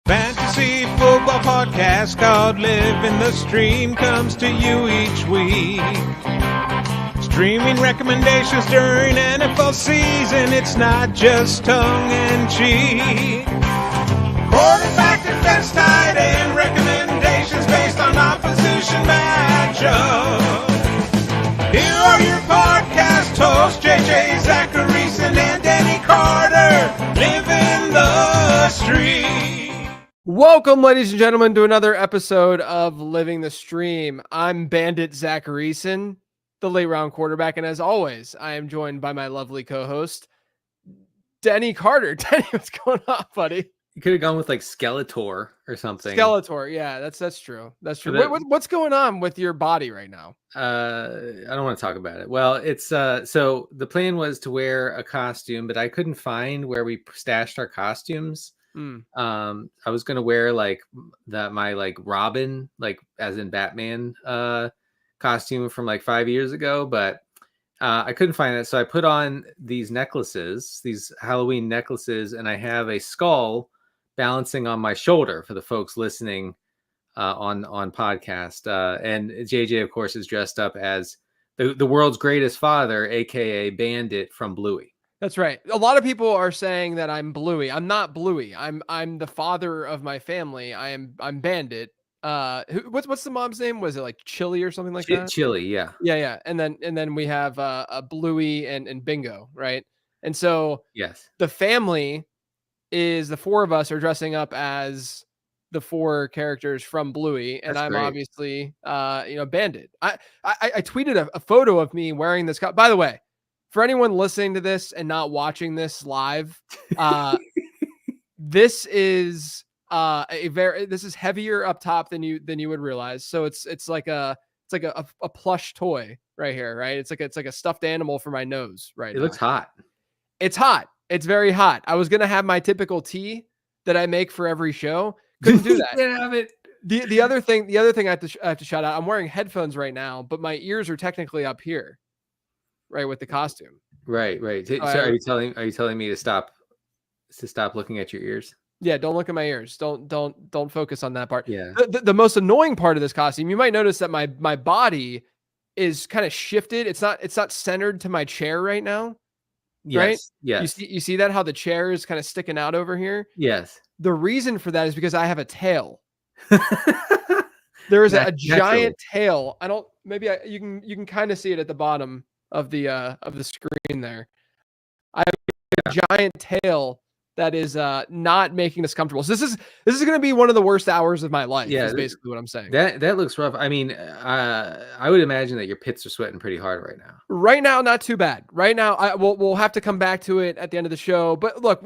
Fantasy football podcast called Living the Stream comes to you each week. Streaming recommendations during NFL season, it's not just tongue-in-cheek. Quarterback, defense, tight end recommendations based on opposition matchup. Here are your podcast hosts, JJ Zacharyson and Danny Carter, living the stream. Welcome, ladies and gentlemen, to another episode of Living the Stream. I'm Bandit Zacharyson, the late round quarterback, and as always, I am joined by my lovely co-host, Danny Carter. Danny, what's going on, buddy? You could have gone with like Skeletor or something. Skeletor, yeah, that's true. That's true. What's going on with your body right now? I don't want to talk about it. Well, it's so the plan was to wear a costume, but I couldn't find where we stashed our costumes. I was gonna wear like my like Robin, like as in Batman costume from like 5 years ago, but I couldn't find it. So I put on these necklaces, these Halloween necklaces, and I have a skull balancing on my shoulder for the folks listening on podcast. And JJ, of course, is dressed up as the world's greatest father, aka Bandit from Bluey. That's right. A lot of people are saying that I'm Bluey. I'm not Bluey. I'm the father of my family. I'm Bandit. What's the mom's name? Was it like Chili or something like that? Chili, yeah. Yeah. And then we have a Bluey and Bingo, right? And so yes, the family is the four of us are dressing up as the four characters from Bluey, and I'm obviously Bandit. I tweeted a photo of me wearing this. By the way, for anyone listening to this and not watching this live, this is this is heavier up top than you would realize. So it's like a plush toy right here, right? It's like a stuffed animal for my nose, right? It looks hot. It's hot. It's very hot. I was gonna have my typical tea that I make for every show. Couldn't do that. Can't have it. The other thing I have to shout out. I'm wearing headphones right now, but my ears are technically up here, right, with the costume. Right. So are you telling me to stop looking at your ears? Yeah, don't look at my ears. Don't focus on that part. Yeah. The most annoying part of this costume, you might notice that my body is kind of shifted. It's not centered to my chair right now. Yes. Right? Yes. You see that how the chair is kind of sticking out over here? Yes. The reason for that is because I have a tail. There is a giant tail. You can kind of see it at the bottom of the screen there. I have a giant tail that is not making us comfortable. So this is going to be one of the worst hours of my life. Yeah, is basically what I'm saying. That looks rough. I mean, I would imagine that your pits are sweating pretty hard right now. Right now, not too bad. Right now, we'll have to come back to it at the end of the show. But look,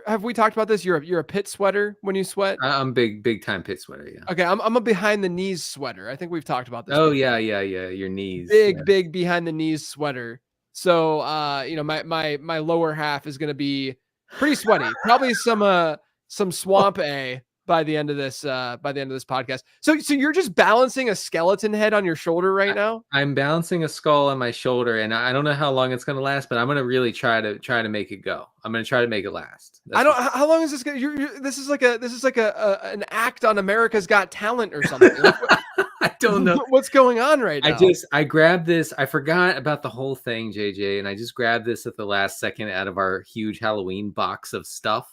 have we talked about this? You're a pit sweater when you sweat. I'm big time pit sweater. Yeah. Okay, I'm a behind the knees sweater. I think we've talked about this. Oh before. Yeah. Your knees. Big behind the knees sweater. So my lower half is going to be pretty sweaty. Probably some swamp A by the end of this podcast. So you're just balancing a skeleton head on your shoulder right now? I'm balancing a skull on my shoulder, and I don't know how long it's going to last, but I'm going to really try to make it go. I'm going to try to make it last. How long is this going to this is like an act on America's Got Talent or something. I don't know what's going on right now. I grabbed this. I forgot about the whole thing, JJ, and I just grabbed this at the last second out of our huge Halloween box of stuff.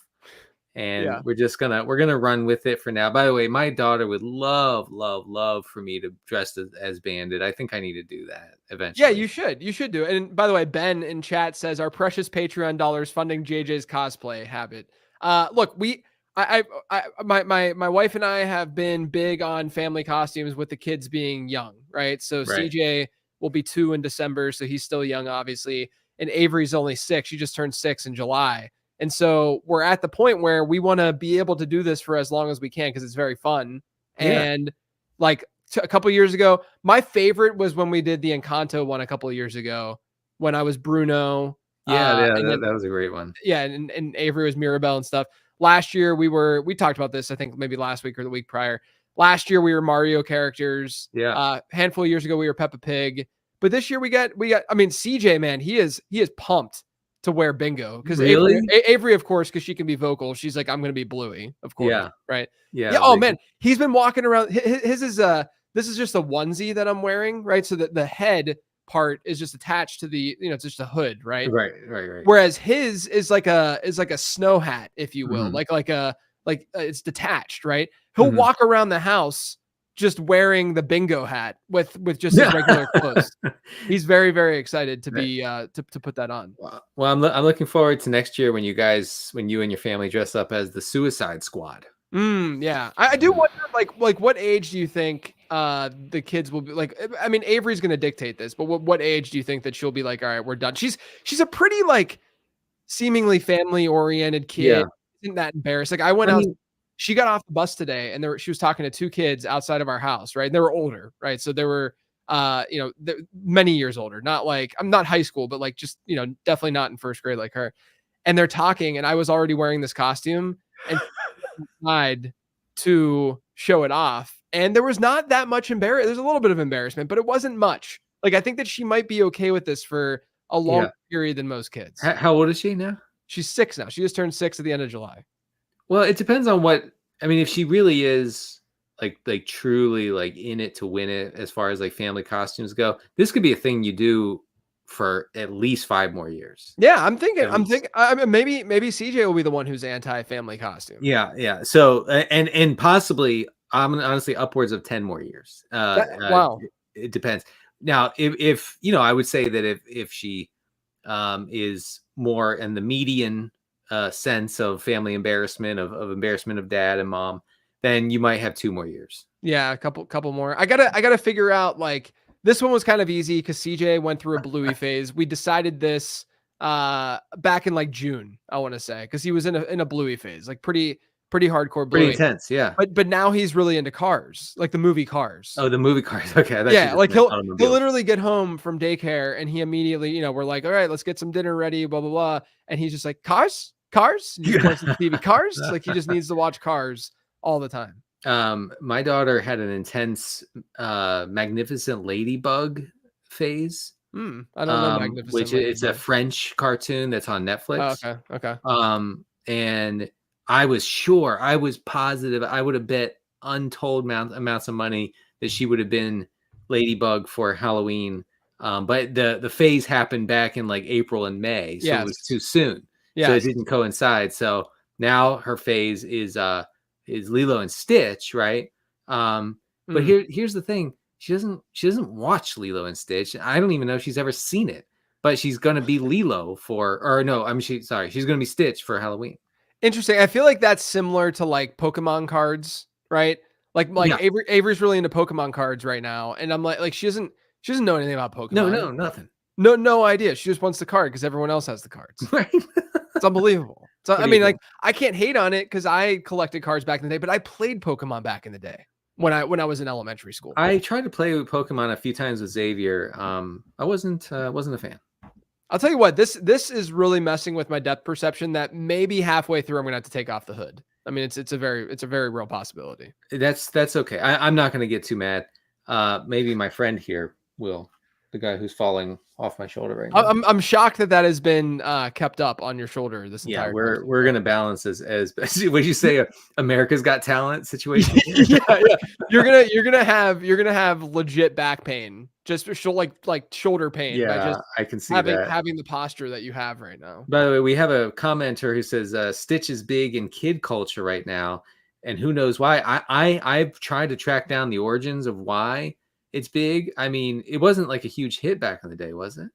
And we're gonna run with it for now. By the way, my daughter would love for me to dress as Bandit. I think I need to do that eventually. Yeah, you should do it. And by the way, Ben in chat says our precious Patreon dollars funding JJ's cosplay habit. Look, my wife and I have been big on family costumes with the kids being young, right? So CJ will be 2 in December, so he's still young, obviously. And Avery's only 6. She just turned 6 in July. And so we're at the point where we want to be able to do this for as long as we can because it's very fun. Yeah. And like a couple years ago, my favorite was when we did the Encanto one a couple of years ago when I was Bruno. That was a great one. Yeah, and Avery was Mirabelle and stuff. Last year we talked about this, I think maybe last week or the week prior. Last year we were Mario characters. Yeah. Handful of years ago we were Peppa Pig. But this year we got I mean CJ, man, he is pumped to wear bingo because Really? Avery, of course, because she can be vocal. She's like, I'm going to be Bluey, of course. Yeah. Right. Yeah. Yeah. Oh man, he's been walking around. His is this is just a onesie that I'm wearing, right? So that the head part is just attached to the, it's just a hood, right? Right. Whereas his is like a snow hat, if you will, Mm-hmm. like it's detached, right? He'll walk around the house just wearing the bingo hat with just his regular clothes. He's very, very excited to be to put that on. Well, I'm looking forward to next year when you and your family dress up as the Suicide Squad. Yeah. I do wonder, like what age do you think the kids will be like? I mean, Avery's going to dictate this, but what age do you think that she'll be like, all right, we're done? She's a pretty like seemingly family oriented kid. Yeah. Isn't that embarrassed? Like I went out, she got off the bus today and she was talking to two kids outside of our house, right? And they were older, right? So they were, many years older, not like, I'm not high school, but like just, definitely not in first grade like her. And they're talking and I was already wearing this costume and tried to show it off. And there was not that much embarrassment. There's a little bit of embarrassment, but it wasn't much. Like, I think that she might be okay with this for a longer period than most kids. How old is she now? She's 6 now. She just turned 6 at the end of July. Well, it depends on if she really is like truly like in it to win it as far as like family costumes go, this could be a thing you do for at least 5 more years. Yeah, I'm thinking I mean, maybe CJ will be the one who's anti-family costume. Yeah. So and possibly honestly upwards of 10 more years. Wow. It depends. Now, if I would say that if she is more in the median sense of family embarrassment of embarrassment of dad and mom, then you might have 2 more years. Yeah, a couple more. I gotta figure out, like, this one was kind of easy because CJ went through a Bluey phase. We decided this back in like June, I want to say, because he was in a Bluey phase, like pretty hardcore Bluey. Pretty intense, yeah. But now he's really into Cars, like the movie Cars. Oh, the movie Cars. Okay. Yeah, like he'll literally get home from daycare and he immediately, we're like, all right, let's get some dinner ready, blah blah blah, and he's just like, Cars. And he watches the TV. Cars. Like he just needs to watch Cars all the time. My daughter had an intense Magnificent Ladybug phase. I don't know Magnificent which Ladybug. It's a French cartoon that's on Netflix. Oh, okay. And I was positive, I would have bet untold amounts of money that she would have been Ladybug for Halloween. But the phase happened back in like April and May, so it was too soon. So it didn't coincide. So now her phase is Lilo and Stitch, right? But here's the thing: she doesn't watch Lilo and Stitch. I don't even know if she's ever seen it. But she's gonna be Lilo she's gonna be Stitch for Halloween. Interesting. I feel like that's similar to like Pokemon cards, right? Like yeah. Avery's really into Pokemon cards right now, and I'm like she doesn't know anything about Pokemon. No, nothing. No idea. She just wants the card because everyone else has the cards. Right. It's unbelievable. So I mean, like, I can't hate on it because I collected cards back in the day, but I played Pokemon back in the day when I was in elementary school. I tried to play with Pokemon a few times with Xavier. I wasn't a fan. I'll tell you what, this is really messing with my depth perception that maybe halfway through I'm gonna have to take off the hood. I mean, it's a very real possibility. That's okay. I'm not gonna get too mad. Maybe my friend here will. The guy who's falling off my shoulder right now. I'm shocked that has been kept up on your shoulder this entire. Yeah, we're gonna balance as what you say, America's Got Talent situation. yeah. You're gonna have legit back pain, just like shoulder pain. Yeah, I can see having the posture that you have right now. By the way, we have a commenter who says Stitch is big in kid culture right now, and who knows why. I've tried to track down the origins of why it's big. I mean, it wasn't like a huge hit back in the day, was it?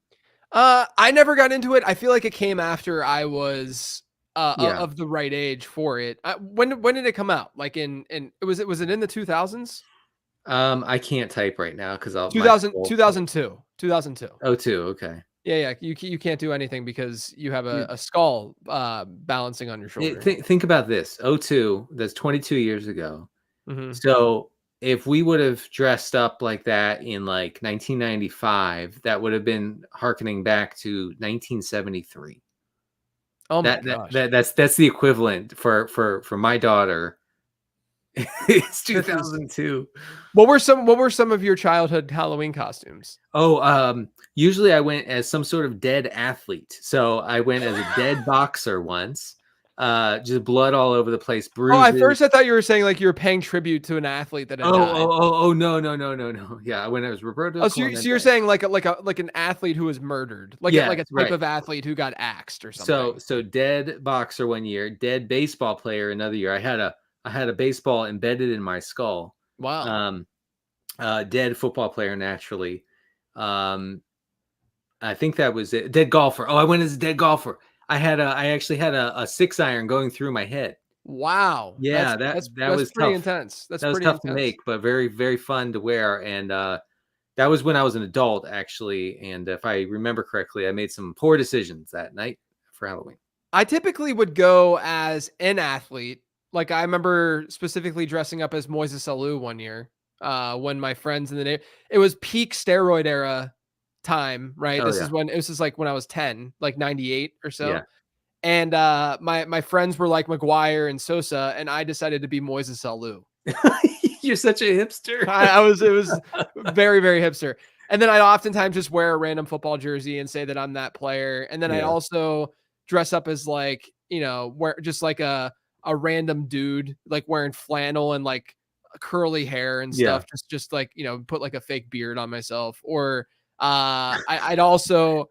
I never got into it. I feel like it came after I was of the right age for it. When did it come out? Like was it in the 2000s? I can't type right now because 2002. Oh, 2. Okay. Yeah. You can't do anything because you have a skull balancing on your shoulder. Think about this. 02. That's 22 years ago. Mm-hmm. So if we would have dressed up like that in like 1995, that would have been hearkening back to 1973. Oh my gosh. That's the equivalent for my daughter It's 2002. What were some of your childhood Halloween costumes? Usually I went as some sort of dead athlete. So I went as a dead boxer once. Just blood all over the place, bruises. Oh, at first I thought you were saying like you were paying tribute to an athlete that had died. No. Yeah, when I was Roberto. So you're saying like an athlete who was murdered, like a type of athlete who got axed or something. So dead boxer one year, dead baseball player another year. I had a baseball embedded in my skull. Wow. Dead football player naturally. I think that was it. Dead golfer. Oh, I went as a dead golfer. I actually had a 6-iron going through my head. Wow. Yeah, that was pretty tough. intense. That was tough to make, but very, very fun to wear. And that was when I was an adult, actually. And if I remember correctly, I made some poor decisions that night for Halloween. I typically would go as an athlete. Like I remember specifically dressing up as Moises Alou one year when my friends in the neighborhood, it was peak steroid era time, right? This is like when I was 10, like 98 or so. Yeah. And my friends were like McGuire and Sosa, and I decided to be Moises Alou. You're such a hipster. It was very, very hipster. And then I'd oftentimes just wear a random football jersey and say that I'm that player. And then I'd also dress up as like, wear just like a random dude, like wearing flannel and like curly hair and stuff. Just like, put like a fake beard on myself. Or I'd also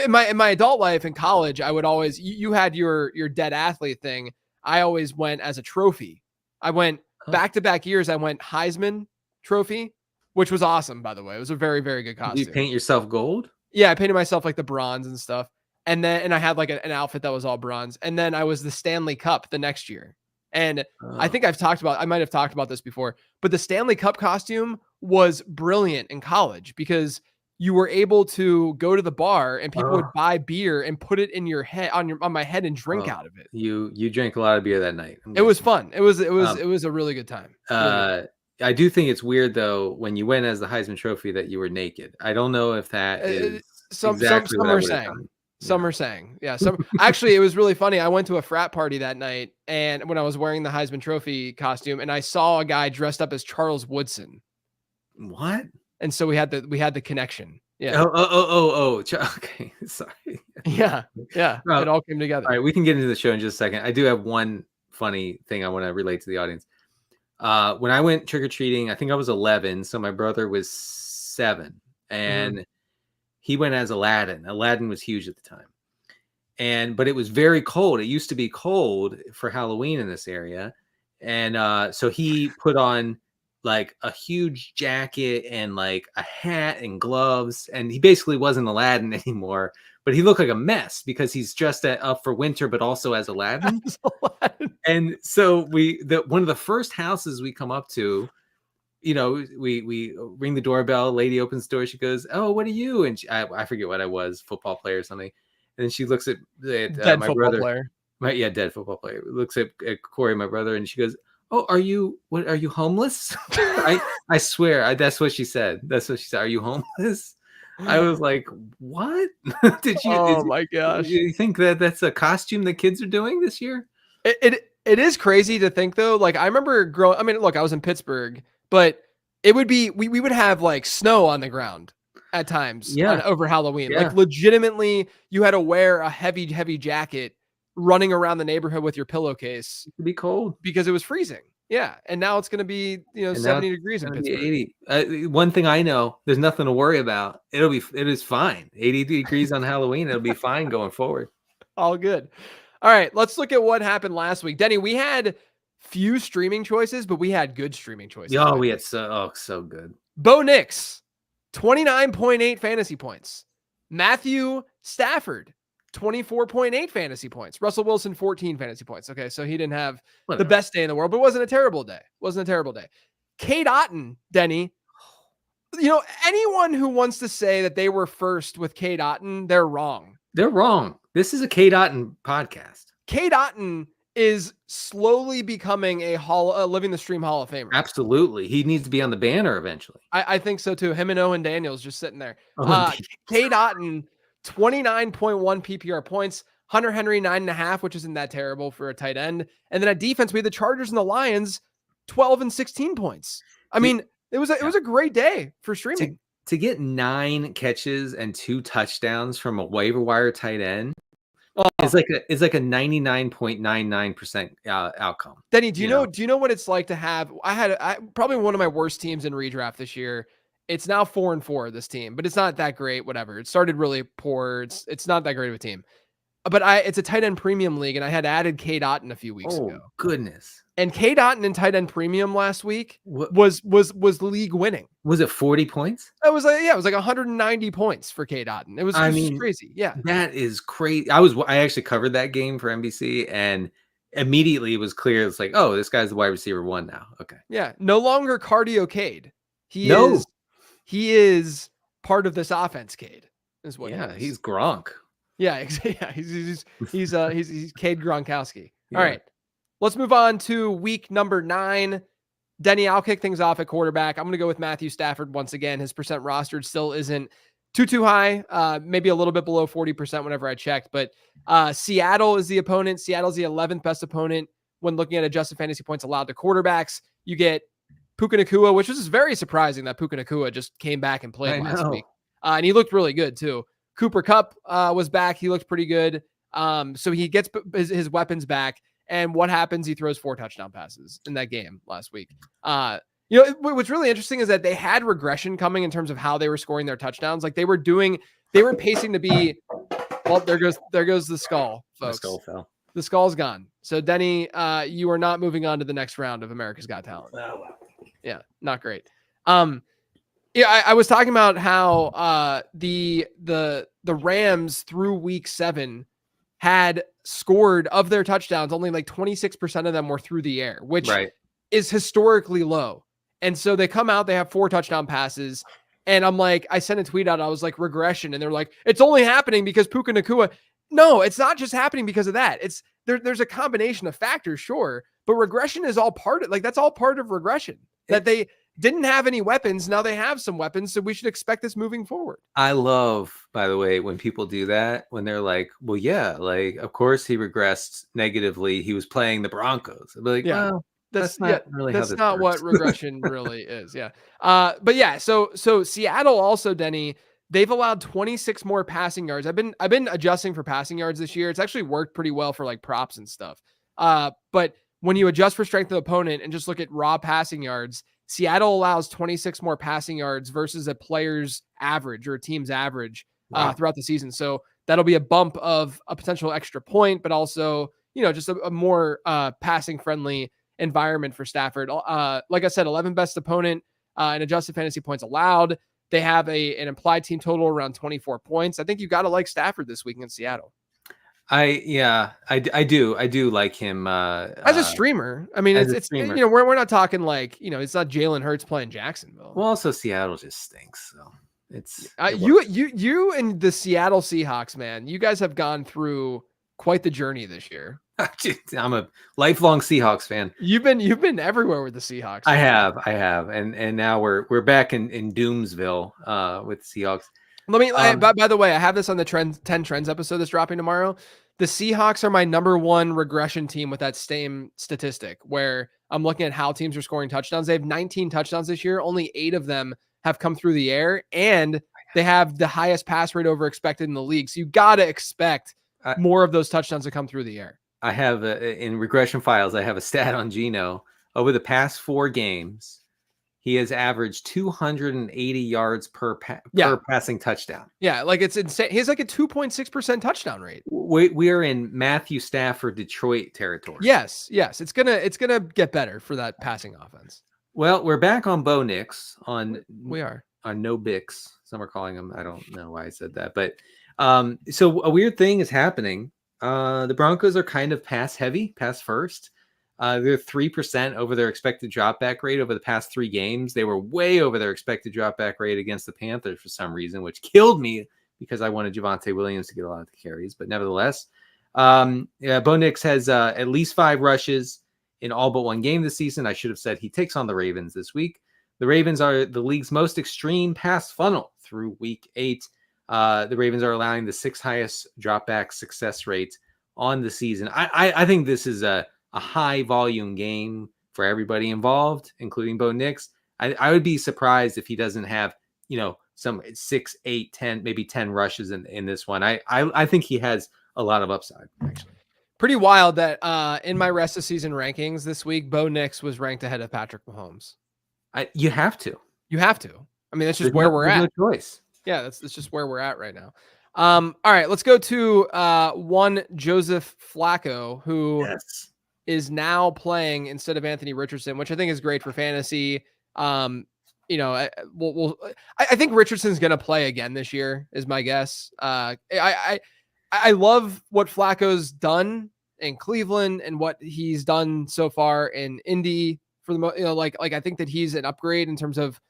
in my adult life in college, I would always, you had your dead athlete thing. I always went as a trophy. I went back-to-back years. I went Heisman Trophy, which was awesome, by the way. It was a very, very good costume. Did you paint yourself gold? Yeah, I painted myself like the bronze and stuff. And I had like an outfit that was all bronze. And then I was the Stanley Cup the next year. And I think I might have talked about this before, but the Stanley Cup costume was brilliant in college because you were able to go to the bar and people would buy beer and put it in your head on my head and drink out of it. You drank a lot of beer that night. It was fun. It was a really good time. I do think it's weird though when you went as the Heisman Trophy that you were naked. I don't know if that is some are saying. Some are saying, yeah. Actually, it was really funny. I went to a frat party that night, and when I was wearing the Heisman Trophy costume, and I saw a guy dressed up as Charles Woodson. What? And so we had the connection. Yeah. Okay. Sorry. Yeah. It all came together. All right, we can get into the show in just a second. I do have one funny thing I want to relate to the audience. When I went trick-or-treating, I think I was 11, so my brother was 7, and he went as Aladdin. Aladdin was huge at the time. But it was very cold. It used to be cold for Halloween in this area. And so he put on like a huge jacket and like a hat and gloves. And he basically wasn't Aladdin anymore, but he looked like a mess because he's dressed up for winter, but also as Aladdin. And so one of the first houses we come up to, we ring the doorbell. Lady opens the door. She goes, "Oh, what are you?" And I forget what I was, football player or something. And then she looks at my brother. Player. Dead football player. Looks at Corey, my brother, and she goes, "Oh, are you homeless?" I swear, that's what she said. That's what she said. "Are you homeless?" I was like, "What?" My gosh! You think that's a costume the kids are doing this year? It is crazy to think though. Like I remember growing. I mean, look, I was in Pittsburgh. But it would be, we would have like snow on the ground at times over Halloween. Yeah. Like legitimately you had to wear a heavy, heavy jacket running around the neighborhood with your pillowcase. It'd be cold because it was freezing. Yeah. And now it's going to be, 70 degrees in Pittsburgh. 80. One thing I know, there's nothing to worry about. It is fine. 80 degrees on Halloween. It'll be fine going forward. All good. All right. Let's look at what happened last week. Denny, we had few streaming choices, but we had good streaming choices. Oh, we had so good. Bo Nix, 29.8 fantasy points. Matthew Stafford, 24.8 fantasy points. Russell Wilson, 14 fantasy points. Okay, so he didn't have the best day in the world, but it wasn't a terrible day. Cade Otton, Denny. Anyone who wants to say that they were first with Cade Otton, they're wrong. They're wrong. This is a Cade Otton podcast. Cade Otton is slowly becoming a Living the Stream Hall of Famer. Absolutely. He needs to be on the banner eventually. I think so too. Him and Owen Daniels just sitting there. Cade Otton, 29.1 PPR points, Hunter Henry 9.5, which isn't that terrible for a tight end. And then at defense, we had the Chargers and the Lions. 12 and 16 points. I mean, it was a great day for streaming. To get 9 catches and 2 touchdowns from a waiver wire tight end is like a 99.99% outcome. Denny, do you know what it's like to have? I probably one of my worst teams in redraft this year. It's now 4-4 this team, but it's not that great. Whatever. It started really poor. It's not that great of a team. But it's a tight end premium league, and I had added Cade Otton a few weeks ago. Goodness. And Cade Otton in tight end premium last week was league winning. Was it 40 points? It was like 190 points for Cade Otton. It was crazy. Yeah. That is crazy. I actually covered that game for NBC, and immediately it was clear. It's like, oh, this guy's the wide receiver 1 now. Okay. Yeah. No longer cardio Cade. He is part of this offense, Cade. Is what he's Gronk. Yeah, he's Cade Gronkowski. Yeah. All right, let's move on to week number 9. Denny, I'll kick things off at quarterback. I'm going to go with Matthew Stafford once again. His percent rostered still isn't too high, maybe a little bit below 40% whenever I checked. But Seattle is the opponent. Seattle's the 11th best opponent when looking at adjusted fantasy points allowed to quarterbacks. You get Puka Nacua, which was very surprising that Puka Nacua just came back and played last week. And he looked really good too. Cooper Kupp was back. He looked pretty good. So he gets his weapons back. And what happens? He throws 4 touchdown passes in that game last week. What's really interesting is that they had regression coming in terms of how they were scoring their touchdowns. Like they were pacing to be, well, there goes the skull, folks. The skull fell. The skull's gone. So Denny, you are not moving on to the next round of America's Got Talent. Oh, wow. Yeah, not great. I was talking about how the Rams through week 7 had scored of their touchdowns, only like 26% of them were through the air, which is historically low. And so they come out, they have 4 touchdown passes. And I'm like, I sent a tweet out. I was like, regression. And they're like, it's only happening because Puka Nacua. No, it's not just happening because of that. It's there's a combination of factors, sure. But regression is all part of, like, that's all part of regression. That they didn't have any weapons. Now they have some weapons. So we should expect this moving forward. I love, by the way, when people do that, when they're like, well, yeah, like, of course he regressed negatively. He was playing the Broncos. I'd be like, well, that's not really that's how this not works. What regression really is. Yeah. But yeah, so Seattle also, Denny, they've allowed 26 more passing yards. I've been adjusting for passing yards this year. It's actually worked pretty well for like props and stuff. But when you adjust for strength of opponent and just look at raw passing yards, Seattle allows 26 more passing yards versus a player's average or a team's average throughout the season. So that'll be a bump of a potential extra point, but also, just a more passing friendly environment for Stafford. Like I said, 11th best opponent and adjusted fantasy points allowed. They have an implied team total around 24 points. I think you got to like Stafford this week in Seattle. I do like him as a streamer. I mean, it's we're not talking like, it's not Jalen Hurts playing Jacksonville. Well, also Seattle just stinks, so it's you and the Seattle Seahawks, man. You guys have gone through quite the journey this year. I'm a lifelong Seahawks fan. You've been everywhere with the Seahawks. I have, and now we're back in Doomsville with Seahawks. Let me. By the way, I have this on the 10 Trends episode that's dropping tomorrow. The Seahawks are my number 1 regression team with that same statistic, where I'm looking at how teams are scoring touchdowns. They have 19 touchdowns this year. Only 8 of them have come through the air, and they have the highest pass rate over expected in the league. So you got to expect more of those touchdowns to come through the air. I have in regression files, I have a stat on Geno. Over the past 4 games, he has averaged 280 yards per passing touchdown. Yeah, like it's insane. He has like a 2.6% touchdown rate. We are in Matthew Stafford Detroit territory. Yes. It's gonna get better for that passing offense. Well, we're back on Bo Nix we are on No Bix. Some are calling him. I don't know why I said that, but so a weird thing is happening. The Broncos are kind of pass first. They're 3% over their expected dropback rate over the past 3 games. They were way over their expected dropback rate against the Panthers for some reason, which killed me because I wanted Javonte Williams to get a lot of the carries. But nevertheless, Bo Nix has at least 5 rushes in all but 1 game this season. I should have said he takes on the Ravens this week. The Ravens are the league's most extreme pass funnel through week 8. The Ravens are allowing the 6th highest dropback success rate on the season. I think this is a high volume game for everybody involved, including Bo Nix. I would be surprised if he doesn't have, some 6, 8, 10, maybe 10 rushes in this one. I think he has a lot of upside, actually. Pretty wild that in my rest of season rankings this week, Bo Nix was ranked ahead of Patrick Mahomes. You have to. You have to. I mean, that's just where we're at. No choice. Yeah, that's just where we're at right now. All right, let's go to one Joseph Flacco, who is now playing instead of Anthony Richardson, which I think is great for fantasy. I think Richardson's going to play again this year, is my guess. I love what Flacco's done in Cleveland and what he's done so far in Indy. For the I think that he's an upgrade in terms of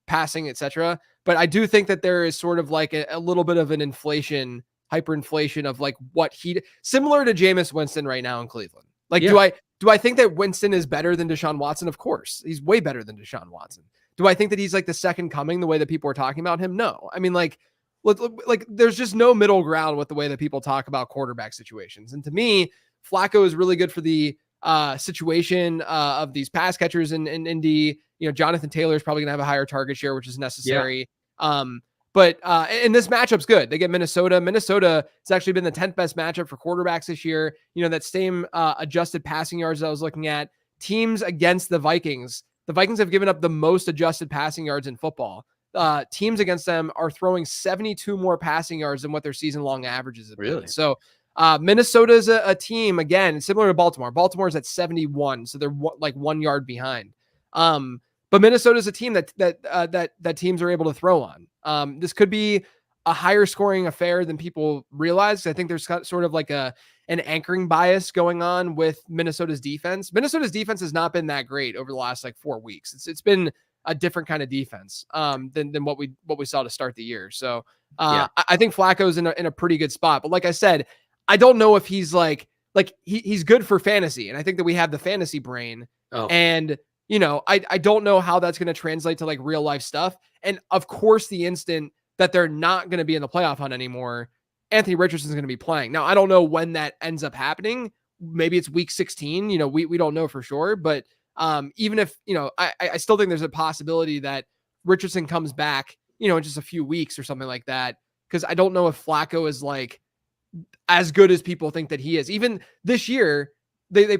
passing, etc. But I do think that there is sort of like a little bit of an hyperinflation of like what similar to Jameis Winston right now in Cleveland. Do I think that Winston is better than Deshaun Watson? Of course, he's way better than Deshaun Watson. Do I think that he's like the second coming the way that people are talking about him? No. I mean, like there's just no middle ground with the way that people talk about quarterback situations. And to me, Flacco is really good for the situation of these pass catchers in Indy. Jonathan Taylor is probably gonna have a higher target share, which is necessary. But this matchup's good. They get Minnesota. Minnesota has actually been the 10th best matchup for quarterbacks this year. That same adjusted passing yards that I was looking at. Teams against the Vikings. The Vikings have given up the most adjusted passing yards in football. Teams against them are throwing 72 more passing yards than what their season-long averages have been. So Minnesota is a team, again, similar to Baltimore. Baltimore's at 71, so they're like 1 yard behind. But Minnesota is a team that teams are able to throw on. This could be a higher scoring affair than people realize. I think there's sort of like an anchoring bias going on with Minnesota's defense. Minnesota's defense has not been that great over the last 4 weeks. It's been a different kind of defense than what we saw to start the year. So I think Flacco's in a pretty good spot. But like I said, I don't know if he's he's good for fantasy. And I think that we have the fantasy brain. And I don't know how that's going to translate to real life stuff. And of course, the instant that they're not going to be in the playoff hunt anymore, Anthony Richardson's going to be playing. Now, I don't know when that ends up happening. Maybe it's week 16. We don't know for sure. But even if, I still think there's a possibility that Richardson comes back, in just a few weeks or something like that. Because I don't know if Flacco is as good as people think that he is. Even this year, they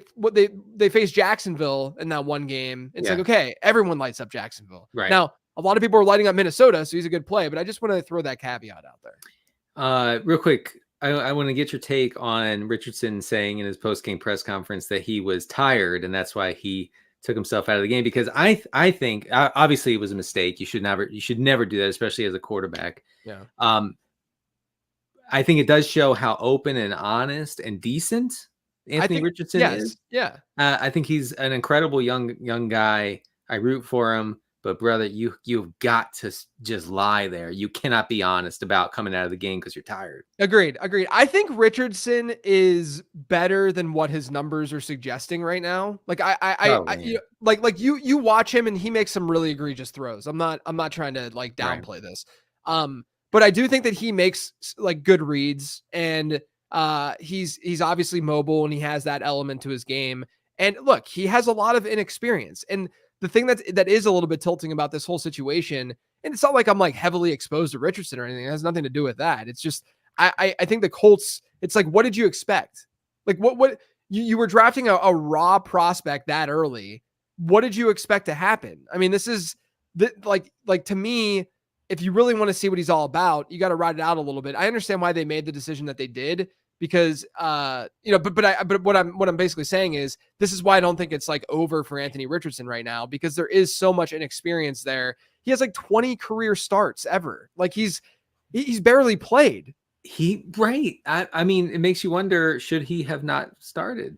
faced Jacksonville in that one game. It's okay, everyone lights up Jacksonville. Right. Now, a lot of people are lighting up Minnesota, so he's a good play, but I just want to throw that caveat out there. Real quick, I want to get your take on Richardson saying in his post-game press conference that he was tired, and that's why he took himself out of the game. Because I think obviously it was a mistake. You should never do that, especially as a quarterback. Yeah. I think it does show how open and honest and decent Anthony Richardson is. Yeah. I think he's an incredible young guy. I root for him, but brother, you've got to just lie there. You cannot be honest about coming out of the game because you're tired. Agreed. I think Richardson is better than what his numbers are suggesting right now. You watch him and he makes some really egregious throws. I'm not trying to downplay this. But I do think that he makes good reads, and he's obviously mobile and he has that element to his game. And look, he has a lot of inexperience. And the thing that is a little bit tilting about this whole situation, and it's not like I'm heavily exposed to Richardson or anything. It has nothing to do with that. It's just, I think the Colts, it's what did you expect? What you were drafting a raw prospect that early. What did you expect to happen? I mean, this is to me, if you really want to see what he's all about, you got to ride it out a little bit. I understand why they made the decision that they did, because but what I'm basically saying is this is why I don't think it's over for Anthony Richardson right now, because there is so much inexperience there. He has 20 career starts ever. He's barely played. I mean, it makes you wonder, should he have not started?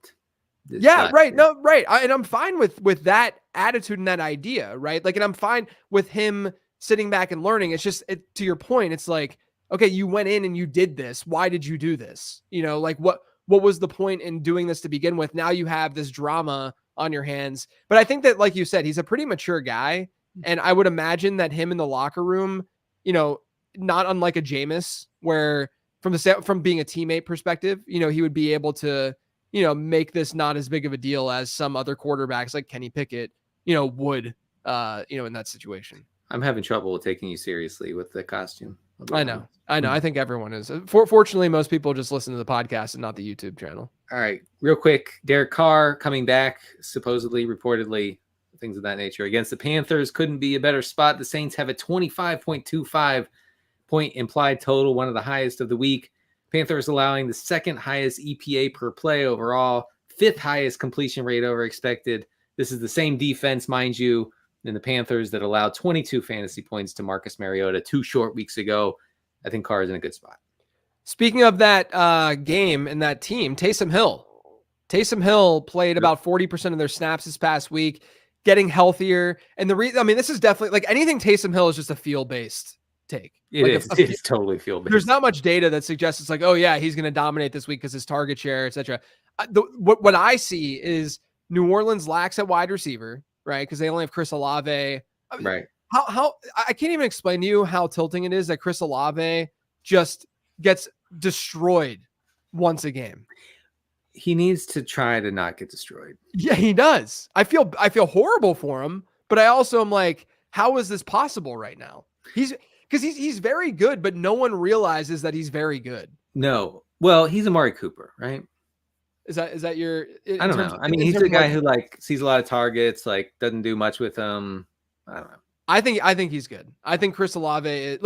Right. No, right. And I'm fine with that attitude and that idea, right? And I'm fine with him sitting back and learning. It's just, to your point, it's okay, you went in and you did this. Why did you do this? What was the point in doing this to begin with? Now you have this drama on your hands. But I think that, like you said, he's a pretty mature guy. And I would imagine that him in the locker room, not unlike a Jameis, where from being a teammate perspective, he would be able to, make this not as big of a deal as some other quarterbacks like Kenny Pickett, would, in that situation. I'm having trouble taking you seriously with the costume. I know. I think everyone is. Fortunately, most people just listen to the podcast and not the YouTube channel. All right. Real quick. Derek Carr coming back, supposedly, reportedly, things of that nature. Against the Panthers, couldn't be a better spot. The Saints have a 25.25 point implied total, one of the highest of the week. Panthers allowing the second highest EPA per play overall, fifth highest completion rate over expected. This is the same defense, mind you, in the Panthers that allowed 22 fantasy points to Marcus Mariota 2 short weeks ago. I think Carr is in a good spot. Speaking of that game and that team, Taysom Hill played about 40% of their snaps this past week, getting healthier. And this is definitely like anything Taysom Hill is just a feel-based take. It's totally feel-based. There's not much data that suggests it's like, oh yeah, he's going to dominate this week because his target share, etc. What I see is New Orleans lacks at wide receiver, right? Because they only have Chris Olave. Right. How I can't even explain to you how tilting it is that Chris Olave just gets destroyed once a game. He needs to try to not get destroyed. Yeah, he does. I feel horrible for him, but I also am like, how is this possible right now? He's very good, but no one realizes that he's very good. No. Well, he's Amari Cooper, right? Is that your? I don't know. I mean, he's a guy who sees a lot of targets, doesn't do much with them. I don't know. I think he's good. I think Chris Olave is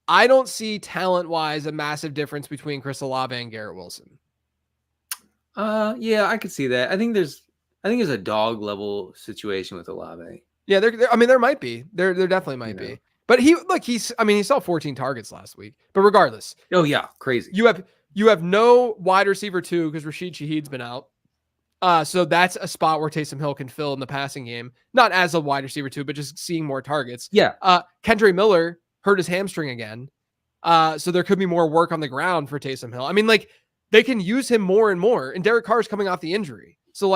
I don't see talent-wise a massive difference between Chris Olave and Garrett Wilson. Yeah, I could see that. I think there's a dog level situation with Olave. Yeah, there might be. There definitely might be. But he saw 14 targets last week. But regardless. Oh yeah, crazy. You have no wide receiver 2 because Rashid Shaheed's been out. So that's a spot where Taysom Hill can fill in the passing game, not as a wide receiver 2, but just seeing more targets. Yeah. Kendre Miller hurt his hamstring again. So there could be more work on the ground for Taysom Hill. I mean, they can use him more and more, and Derek Carr is coming off the injury. So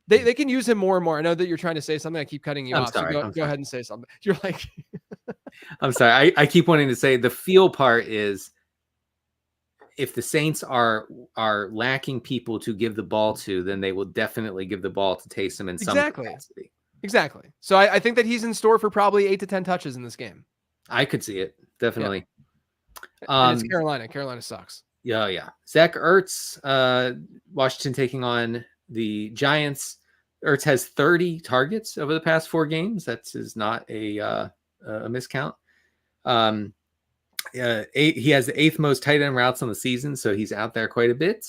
they can use him more and more. I know that you're trying to say something. I keep cutting you off. Sorry, so go ahead and say something. You're like, I'm sorry. I keep wanting to say the feel part is if the Saints are lacking people to give the ball to, then they will definitely give the ball to Taysom in some capacity. Exactly. So I think that he's in store for probably 8 to 10 touches in this game. I could see it. Definitely. Yeah. And it's Carolina. Carolina sucks. Yeah. Zach Ertz, Washington taking on the Giants. Ertz has 30 targets over the past 4 games. That is not a miscount. He has the 8th most tight end routes on the season, so he's out there quite a bit.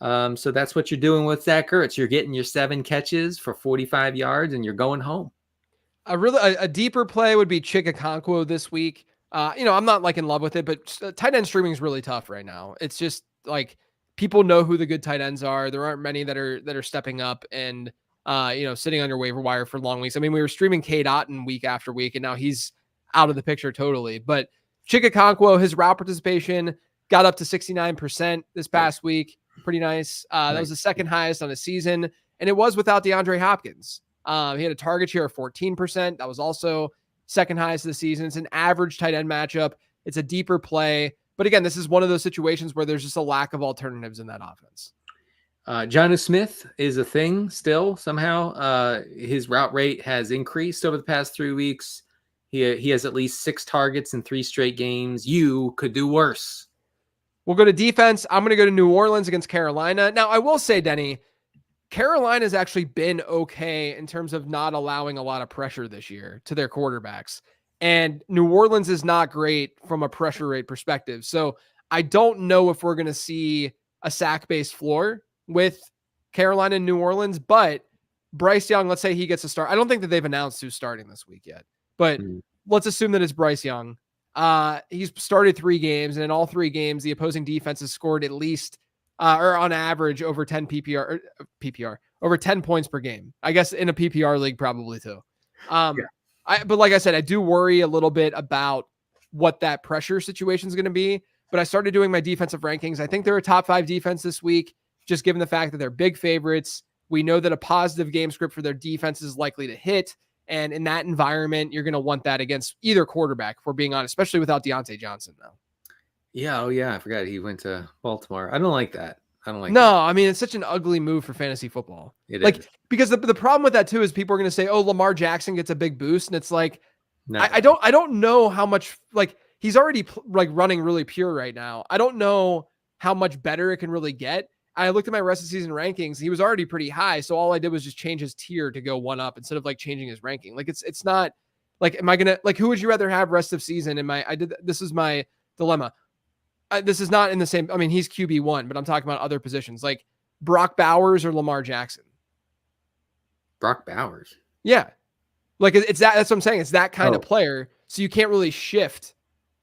So that's what you're doing with Zach Ertz. You're getting your 7 catches for 45 yards, and you're going home. A deeper play would be Chikakonkwo this week. I'm not in love with it, but tight end streaming is really tough right now. It's just people know who the good tight ends are. There aren't many that are stepping up and sitting on your waiver wire for long weeks. I mean, we were streaming Cade Otton week after week, and now he's out of the picture totally. But Chikakonkwo, his route participation got up to 69% this past week. Pretty nice. That was the second highest on the season, and it was without DeAndre Hopkins. He had a target share of 14%. That was also second highest of the season. It's an average tight end matchup. It's a deeper play. But again, this is one of those situations where there's just a lack of alternatives in that offense. Jonnu Smith is a thing still somehow. His route rate has increased over the past 3 weeks. He has at least 6 targets in 3 straight games. You could do worse. We'll go to defense. I'm going to go to New Orleans against Carolina. Now, I will say, Denny, Carolina's actually been okay in terms of not allowing a lot of pressure this year to their quarterbacks. And New Orleans is not great from a pressure rate perspective. So I don't know if we're going to see a sack-based floor with Carolina and New Orleans, but Bryce Young, let's say he gets a start. I don't think that they've announced who's starting this week yet, but let's assume that it's Bryce Young. He's started 3 games, and in all 3 games, the opposing defense has scored at least or on average over 10 PPR, over 10 points per game. I guess in a PPR league, probably too. But like I said, I do worry a little bit about what that pressure situation is going to be. But I started doing my defensive rankings. I think they're a top 5 defense this week, just given the fact that they're big favorites. We know that a positive game script for their defense is likely to hit. And in that environment, you're going to want that against either quarterback, if we're being honest, especially without Deontay Johnson, though. Yeah. Oh, yeah. I forgot he went to Baltimore. I don't like that. I don't like No, that. I mean, it's such an ugly move for fantasy football. It like, is. Because the problem with that too is people are going to say, oh, Lamar Jackson gets a big boost. And it's like, No. I don't know how much, like, he's already like running really pure right now. I don't know how much better it can really get. I looked at my rest of season rankings. He was already pretty high. So all I did was just change his tier to go one up instead of like changing his ranking. Like it's not like, am I going to like, who would you rather have rest of season? This is my dilemma. This is not in the same. I mean, he's QB1, but I'm talking about other positions like Brock Bowers or Lamar Jackson. Brock Bowers. Yeah. Like it's that. That's what I'm saying. It's that kind of player. So you can't really shift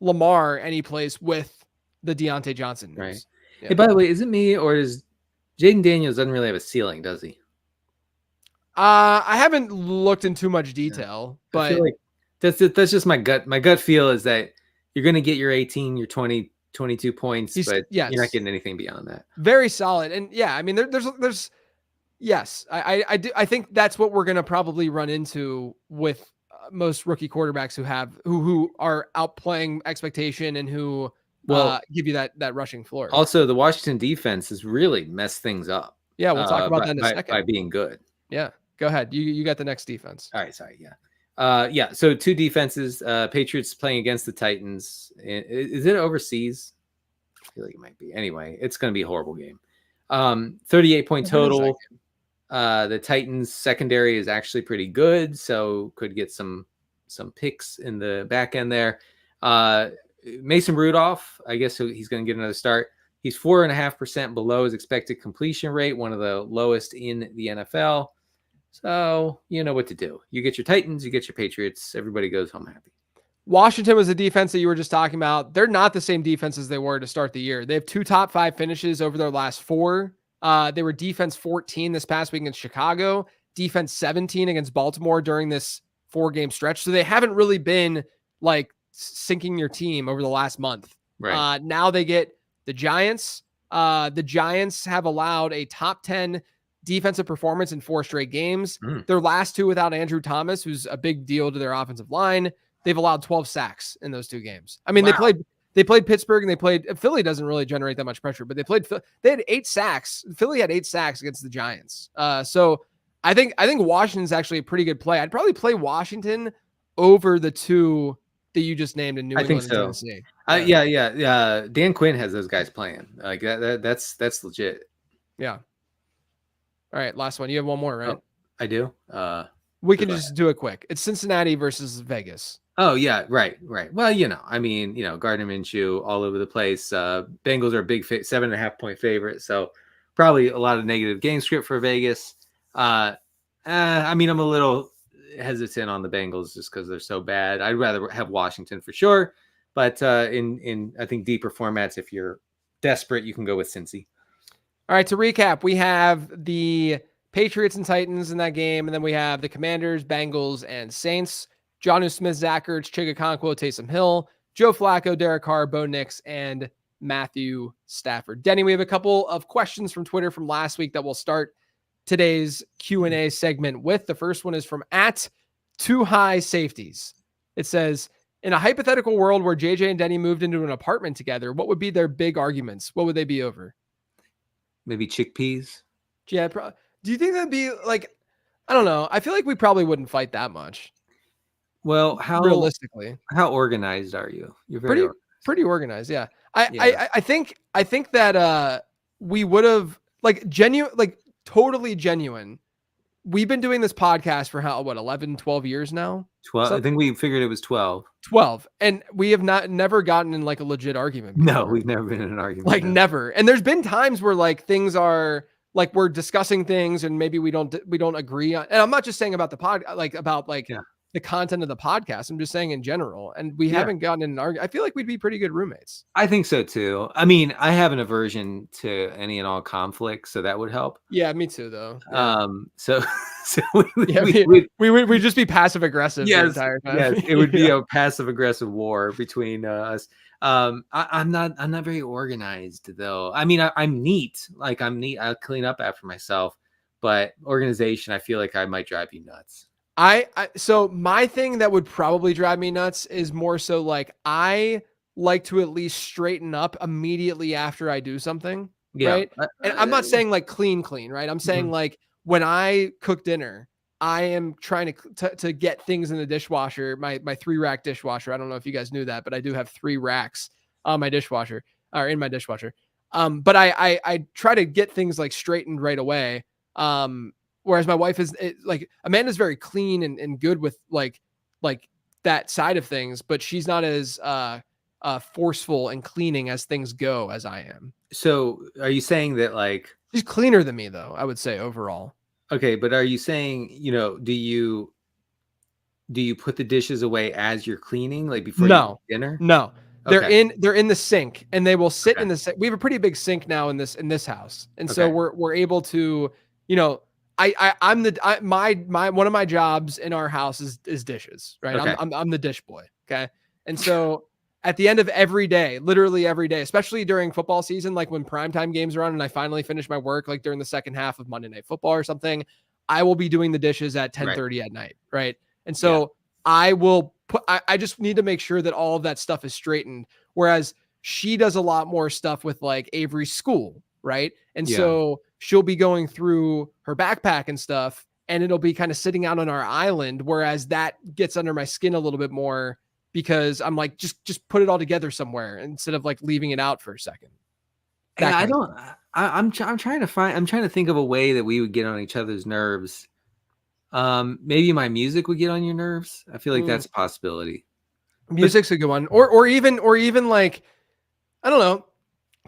Lamar any place with the Deontay Johnson news. Right. Yeah. Hey, by the way, is it me or does Jaden Daniels doesn't really have a ceiling, does he? I haven't looked in too much detail, but I feel like that's just my gut. My gut feel is that you're going to get your 18, your 20, 22 points, but you're not getting anything beyond that. Very solid. And yeah, I mean, there's yes, I do. I think that's what we're going to probably run into with most rookie quarterbacks who are outplaying expectation and who give you that rushing floor. Also, the Washington defense has really messed things up. Yeah, we'll talk about that in a second. By being good. Yeah, go ahead. You got the next defense. All right, sorry. Yeah. So two defenses. Patriots playing against the Titans. Is it overseas? I feel like it might be. Anyway, it's going to be a horrible game. 38-point total. The Titans secondary is actually pretty good, so could get some picks in the back end there. Mason Rudolph, I guess he's going to get another start. He's 4.5% below his expected completion rate, one of the lowest in the NFL. So you know what to do. You get your Titans, you get your Patriots. Everybody goes home happy. Washington was the defense that you were just talking about. They're not the same defense as they were to start the year. They have 2 top 5 finishes over their last 4. They were defense 14 this past week against Chicago, defense 17 against Baltimore during this 4-game stretch. So they haven't really been like sinking your team over the last month. Right. Now they get the Giants. The Giants have allowed a top 10 defensive performance in 4 straight games. Their last 2 without Andrew Thomas, who's a big deal to their offensive line. They've allowed 12 sacks in those 2 games. I mean, They played Pittsburgh and they played Philly. Doesn't really generate that much pressure, but they had 8 sacks. Philly had 8 sacks against the Giants. So I think Washington's actually a pretty good play. I'd probably play Washington over the 2 that you just named in New England and Tennessee. Yeah. Dan Quinn has those guys playing like that's legit. Yeah. All right, last one. You have one more, right? Oh, I do. We can just do it quick. It's Cincinnati versus Vegas. Oh yeah, right. Well, I mean, Gardner Minshew all over the place. Bengals are a big 7.5-point favorite, so probably a lot of negative game script for Vegas. I mean, I'm a little hesitant on the Bengals just because they're so bad. I'd rather have Washington for sure, but in I think deeper formats, if you're desperate, you can go with Cincy. All right, to recap, we have the Patriots and Titans in that game, and then we have the Commanders, Bengals, and Saints. Jonnu Smith, Zach Ertz, Chigakonkwo, Taysom Hill, Joe Flacco, Derek Carr, Bo Nix, and Matthew Stafford. Denny, we have a couple of questions from Twitter from last week that we'll start today's Q&A segment with. The first one is from @2HighSafeties. It says, in a hypothetical world where JJ and Denny moved into an apartment together, what would be their big arguments? What would they be over? Maybe chickpeas? Yeah. Do you think that'd be like, I don't know. I feel like we probably wouldn't fight that much. Well, realistically, how organized are you? You're pretty organized. Yeah. I think that we would have totally genuine. We've been doing this podcast for 11, 12 years now? 12. I think we figured it was 12. 12. And we have never gotten in like a legit argument before. No, we've never been in an argument. Like never. And there's been times where like things are like we're discussing things and maybe we don't agree on. And I'm not just saying about the the content of the podcast. I'm just saying in general. And we haven't gotten in an argument. I feel like we'd be pretty good roommates. I think so too. I mean, I have an aversion to any and all conflict, so that would help. Yeah, me too, though. Yeah. So we'd just be passive aggressive the entire time. Yes, it would be a passive aggressive war between us. I'm not very organized though. I mean, I'm neat. Like I'm neat. I'll clean up after myself, but organization, I feel like I might drive you nuts. So my thing that would probably drive me nuts is more so like I like to at least straighten up immediately after I do something. right? And I'm not saying like clean, right? I'm saying like when I cook dinner, I am trying to get things in the dishwasher, my 3-rack dishwasher. I don't know if you guys knew that, but I do have 3 racks on my dishwasher or in my dishwasher. But I try to get things like straightened right away. Whereas my wife is like, Amanda's very clean and good with like that side of things, but she's not as forceful and cleaning as things go as I am. So are you saying that like she's cleaner than me though, I would say overall. Okay, but are you saying, do you put the dishes away as you're cleaning, like before you eat dinner? No. They're in the sink and they will sit in the sink. We have a pretty big sink now in this house. And so we're able to, I'm one of my jobs in our house is dishes, right? Okay. I'm the dish boy. Okay. And so at the end of every day, literally every day, especially during football season, like when primetime games are on and I finally finish my work, like during the second half of Monday Night Football or something, I will be doing the dishes at 10:30 at night. Right. And so I will I just need to make sure that all of that stuff is straightened. Whereas she does a lot more stuff with like Avery's school. Right. And so she'll be going through her backpack and stuff and it'll be kind of sitting out on our island. Whereas that gets under my skin a little bit more because I'm like, just put it all together somewhere instead of like leaving it out for a second. I'm trying to think of a way that we would get on each other's nerves. Maybe my music would get on your nerves. I feel like that's a possibility. Music's a good one. Or even like, I don't know,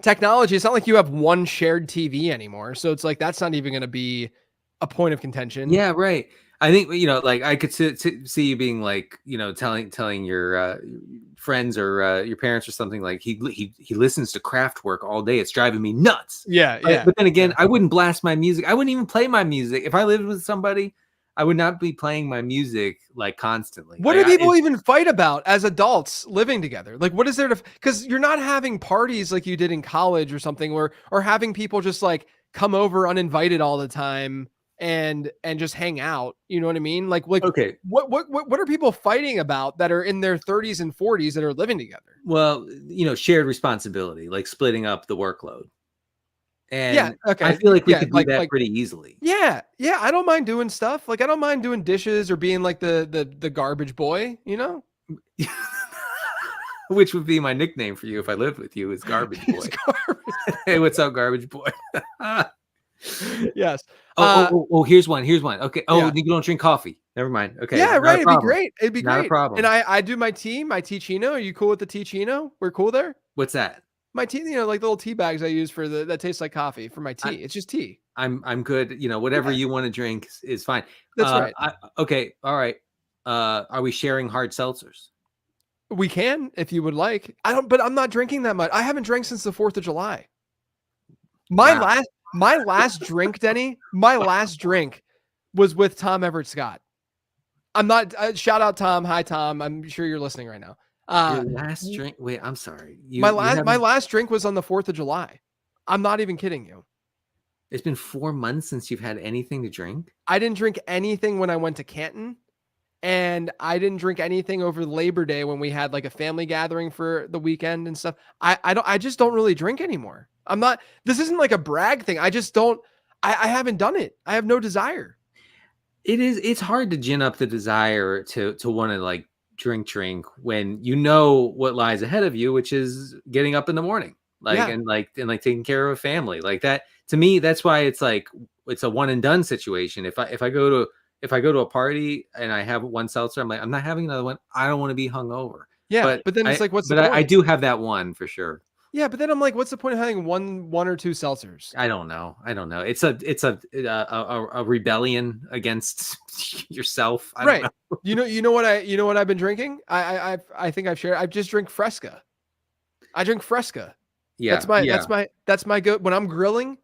technology. It's not like you have one shared TV anymore. So it's like, that's not even going to be a point of contention. Yeah. Right. I think, like I could see you being like, telling your friends or your parents or something like he listens to Kraftwerk all day. It's driving me nuts. Yeah. But then again, I wouldn't blast my music. I wouldn't even play my music. If I lived with somebody, I would not be playing my music like constantly. What do people even fight about as adults living together? Like, what is there to, because you're not having parties like you did in college or something or having people just like come over uninvited all the time and just hang out. You know what I mean? Like okay. What are people fighting about that are in their 30s and 40s that are living together? Well, shared responsibility, like splitting up the workload. And okay. I feel like we could do that pretty easily. Yeah. I don't mind doing stuff. Like I don't mind doing dishes or being like the garbage boy, Which would be my nickname for you if I lived with you, is Garbage Boy. Hey, what's up, Garbage Boy? Yes. Here's one. Okay. You don't drink coffee. Never mind. Okay. Yeah, right. It'd be great. Not a problem. And I do my tea-chino. Are you cool with the tea-chino? We're cool there? What's that? My tea, like the little tea bags I use for that taste like coffee for my tea. It's just tea. I'm good. Whatever you want to drink is fine. That's right. Okay. All right. Are we sharing hard seltzers? We can, if you would like. But I'm not drinking that much. I haven't drank since the 4th of July. My last drink, Denny, was with Tom Everett Scott. I'm not, shout out Tom. Hi, Tom. I'm sure you're listening right now. Your last drink? Wait, I'm sorry. My last drink was on the 4th of July. I'm not even kidding you. It's been 4 months since you've had anything to drink? I didn't drink anything when I went to Canton. And I didn't drink anything over Labor Day when we had like a family gathering for the weekend and stuff. I just don't really drink anymore. This isn't like a brag thing. I just don't, I haven't done it. I have no desire. It's hard to gin up the desire to want to like drink when you know what lies ahead of you, which is getting up in the morning, and taking care of a family like that. To me, that's why it's like, it's a one and done situation. If I go to a party and I have one seltzer, I'm like, I'm not having another one. I don't want to be hungover. Yeah. But then it's like, what's the point? I do have that one for sure. Yeah. But then I'm like, what's the point of having one or two seltzers? I don't know. It's a rebellion against yourself. Right. You know what I've been drinking? I think I've shared. I just drink Fresca. I drink Fresca. Yeah. That's my go. When I'm grilling,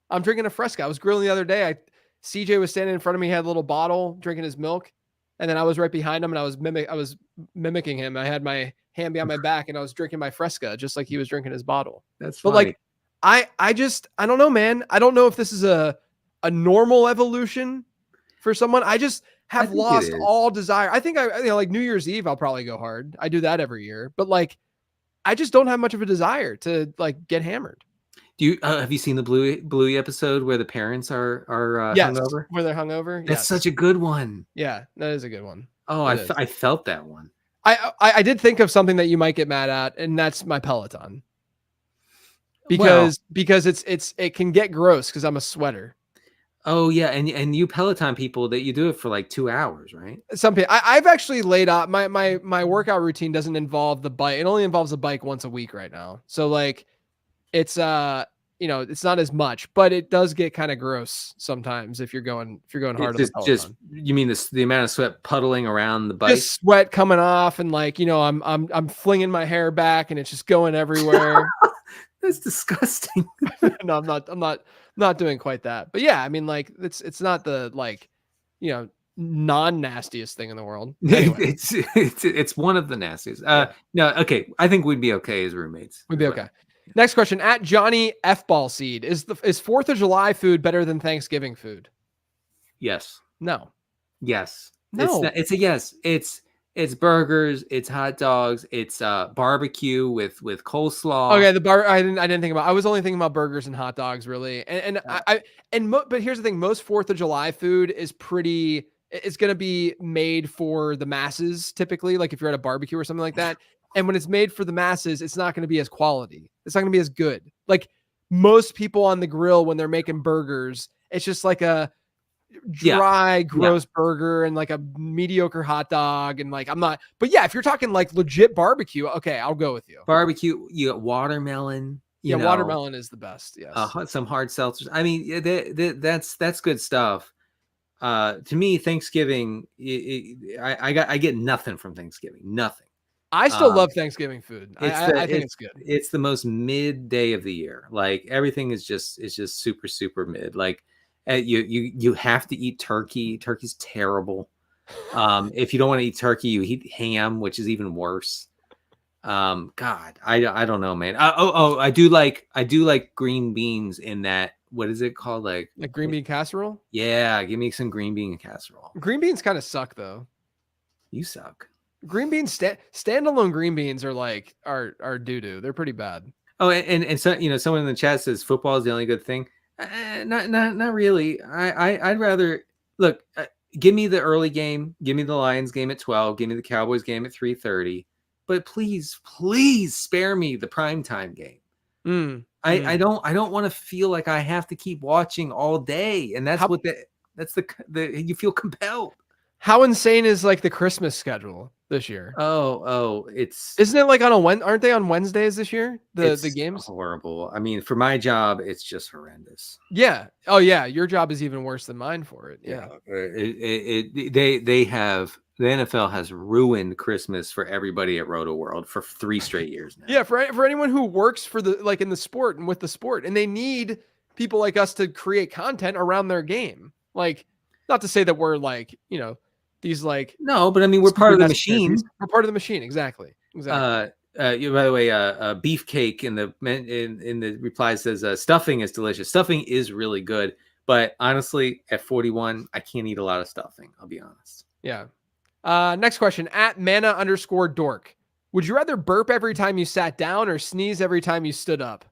I'm drinking a Fresca. I was grilling the other day. CJ was standing in front of me, had a little bottle, drinking his milk. And then I was right behind him and I was mimicking him. I had my hand behind my back and I was drinking my Fresca, just like he was drinking his bottle. That's funny. But like, I don't know, man. I don't know if this is a normal evolution for someone. I just have lost all desire. I think like New Year's Eve, I'll probably go hard. I do that every year, but like, I just don't have much of a desire to like get hammered. Do you have you seen the Bluey episode where the parents are Yes, hungover? where they're hungover. That's Yes. such a good one. Yeah, that is a good one. Oh, I felt that one. I did think of something that you might get mad at, and that's my Peloton. Because it can get gross because I'm a sweater. Oh yeah, and you Peloton people that you do it for like 2 hours, right? Some people I've actually laid out my workout routine doesn't involve the bike. It only involves the bike once a week right now. So like it's it's not as much, but it does get kind of gross sometimes if you're going hard on the Peloton. Just you mean the amount of sweat puddling around the bike? Just sweat coming off, and like I'm flinging my hair back and it's just going everywhere. That's disgusting. No, I'm not doing quite that. But yeah, I mean, like it's not the non-nastiest thing in the world. Anyway. it's one of the nastiest. No, okay. I think we'd be okay as roommates. We'd be okay. Next question at Johnny F Ball Seed. Is 4th of July food better than Thanksgiving food? Yes. No. Yes. No. It's a yes. It's burgers, it's hot dogs, it's barbecue with coleslaw. Okay, I didn't think about. I was only thinking about burgers and hot dogs, really. But here's the thing: most 4th of July food is pretty. It's going to be made for the masses, typically. Like if you're at a barbecue or something like that, and when it's made for the masses, it's not going to be as quality. It's not going to be as good. Like most people on the grill when they're making burgers, it's just like a dry, gross burger and like a mediocre hot dog. And like, I'm not, but yeah, if you're talking like legit barbecue, okay, I'll go with you. Barbecue, you got watermelon. Watermelon is the best. Yes. Some hard seltzers. I mean, that's good stuff. To me, Thanksgiving, I get nothing from Thanksgiving. Nothing. I still love Thanksgiving food. I think it's good. It's the most mid day of the year. Like everything is just super, super mid. Like, you have to eat turkey. Turkey's terrible. If you don't want to eat turkey, you eat ham, which is even worse. God, I don't know, man. I do like green beans in that. What is it called? Like green bean casserole? Yeah, give me some green bean casserole. Green beans kind of suck though. You suck. Green beans standalone green beans are like are doo-doo. They're pretty bad. Oh, and so someone in the chat says football is the only good thing. Not really. I'd rather look. Give me the early game. Give me the Lions game at 12. Give me the Cowboys game at 3:30. But please spare me the primetime game. I don't want to feel like I have to keep watching all day, and that's the you feel compelled. How insane is like the Christmas schedule this year? Isn't it like aren't they on Wednesdays this year? The games? Horrible. I mean, for my job, it's just horrendous. Yeah. Oh yeah. Your job is even worse than mine for it. Yeah. The NFL has ruined Christmas for everybody at Roto World for 3 straight years now. Yeah. For anyone who works for in the sport and with the sport, and they need people like us to create content around their game. Like, not to say that we're like, these like no, but I mean we're part of the machine. We're part of the machine, exactly. By the way, Beefcake in the reply says stuffing is delicious. Stuffing is really good, but honestly, at 41, I can't eat a lot of stuffing. I'll be honest. Yeah. Next question at Mana_dork. Would you rather burp every time you sat down or sneeze every time you stood up?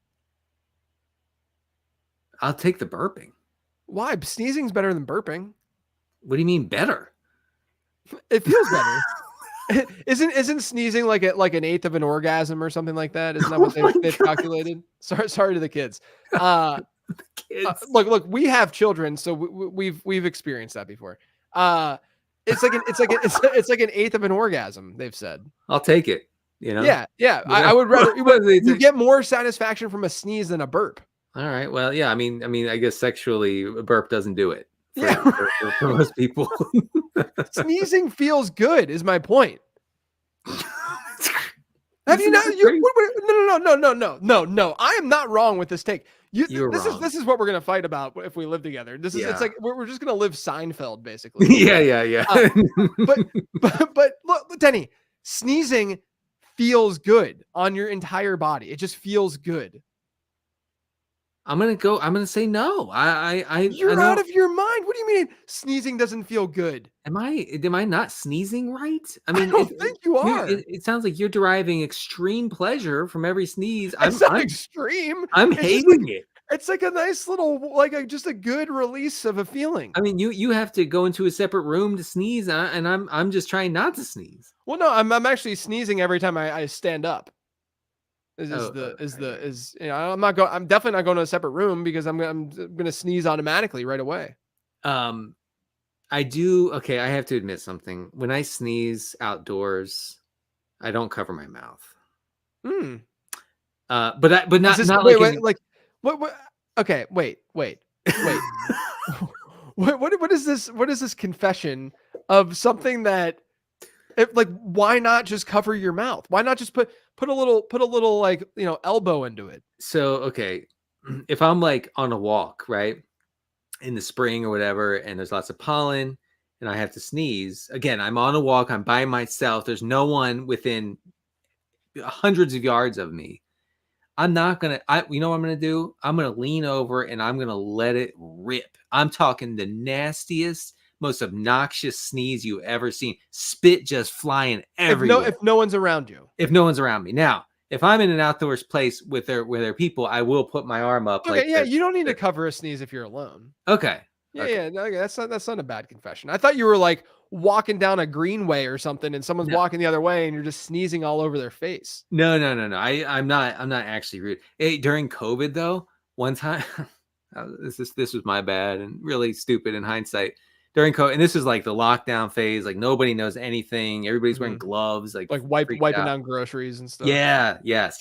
I'll take the burping. Why? Sneezing's better than burping. What do you mean better? It feels better. Isn't sneezing like an eighth of an orgasm or something like that? Isn't that what they've calculated? Sorry to the kids. Look, we have children, so we've experienced that before. It's like an eighth of an orgasm. They've said. I'll take it. Yeah. I would rather you get more satisfaction from a sneeze than a burp. All right. Well, yeah. I mean, I guess sexually, a burp doesn't do it. For most people. Sneezing feels good is my point. Have you not? No. I am not wrong with this take. This is what we're gonna fight about if we live together. It's like we're just gonna live Seinfeld basically. Yeah. But look, Denny, sneezing feels good on your entire body. It just feels good. I'm gonna say no. You're know. out of your mind. What do you mean sneezing doesn't feel good? Am I not sneezing right? I I mean, don't think you are. it sounds like you're deriving extreme pleasure from every sneeze. It's not extreme. I'm It's just like hating it. it's like a nice little just a good release of a feeling. I mean, you have to go into a separate room to sneeze, and I'm just trying not to sneeze. Well, no, I'm actually sneezing every time I stand up. Oh, I'm definitely not going to a separate room because I'm gonna sneeze automatically right away. I do. Okay, I have to admit something. When I sneeze outdoors, I don't cover my mouth. Hmm. But not like what? Okay, wait. What is this? What is this confession of something that? Why not just cover your mouth? Why not just put a little like elbow into it? So okay, if I'm like on a walk, right, in the spring or whatever, and there's lots of pollen, and I have to sneeze. Again, I'm on a walk. I'm by myself. There's no one within hundreds of yards of me. I'm not gonna. You know what I'm gonna do? I'm gonna lean over and I'm gonna let it rip. I'm talking the nastiest, most obnoxious sneeze you ever seen. Spit just flying everywhere. If no one's around you. If no one's around me. Now, if I'm in an outdoors place with their people, I will put my arm up. Okay, yeah, you don't need to cover a sneeze if you're alone. Okay. Yeah, okay. yeah, no, that's not a bad confession. I thought you were like walking down a greenway or something, and someone's walking the other way, and you're just sneezing all over their face. No. I'm not actually rude. Hey, during COVID though, one time, this was my bad and really stupid in hindsight. During COVID, and this is like the lockdown phase, like nobody knows anything. Everybody's wearing gloves, like wiping down groceries and stuff. Yeah, yes.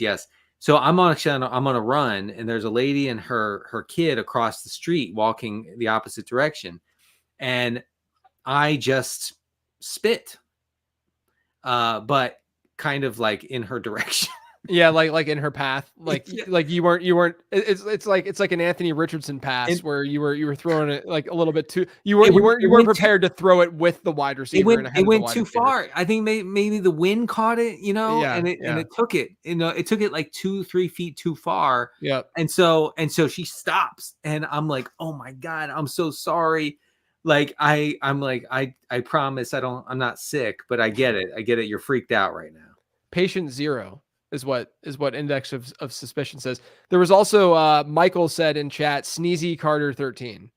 So I'm on a run, and there's a lady and her kid across the street walking the opposite direction, and I just spit, but kind of like in her direction. Yeah, like in her path, like you weren't. It's like an Anthony Richardson pass where you were throwing it like a little bit too. You weren't prepared to throw it with the wide receiver. It went too far. I think maybe the wind caught it, and it took it. It took it like 2-3 feet too far. Yeah. And so she stops, and I'm like, oh my God, I'm so sorry. Like I'm like I promise I'm not sick, but I get it. You're freaked out right now. Patient zero is what index of suspicion says. There was also Michael said in chat, Sneezy Carter 13.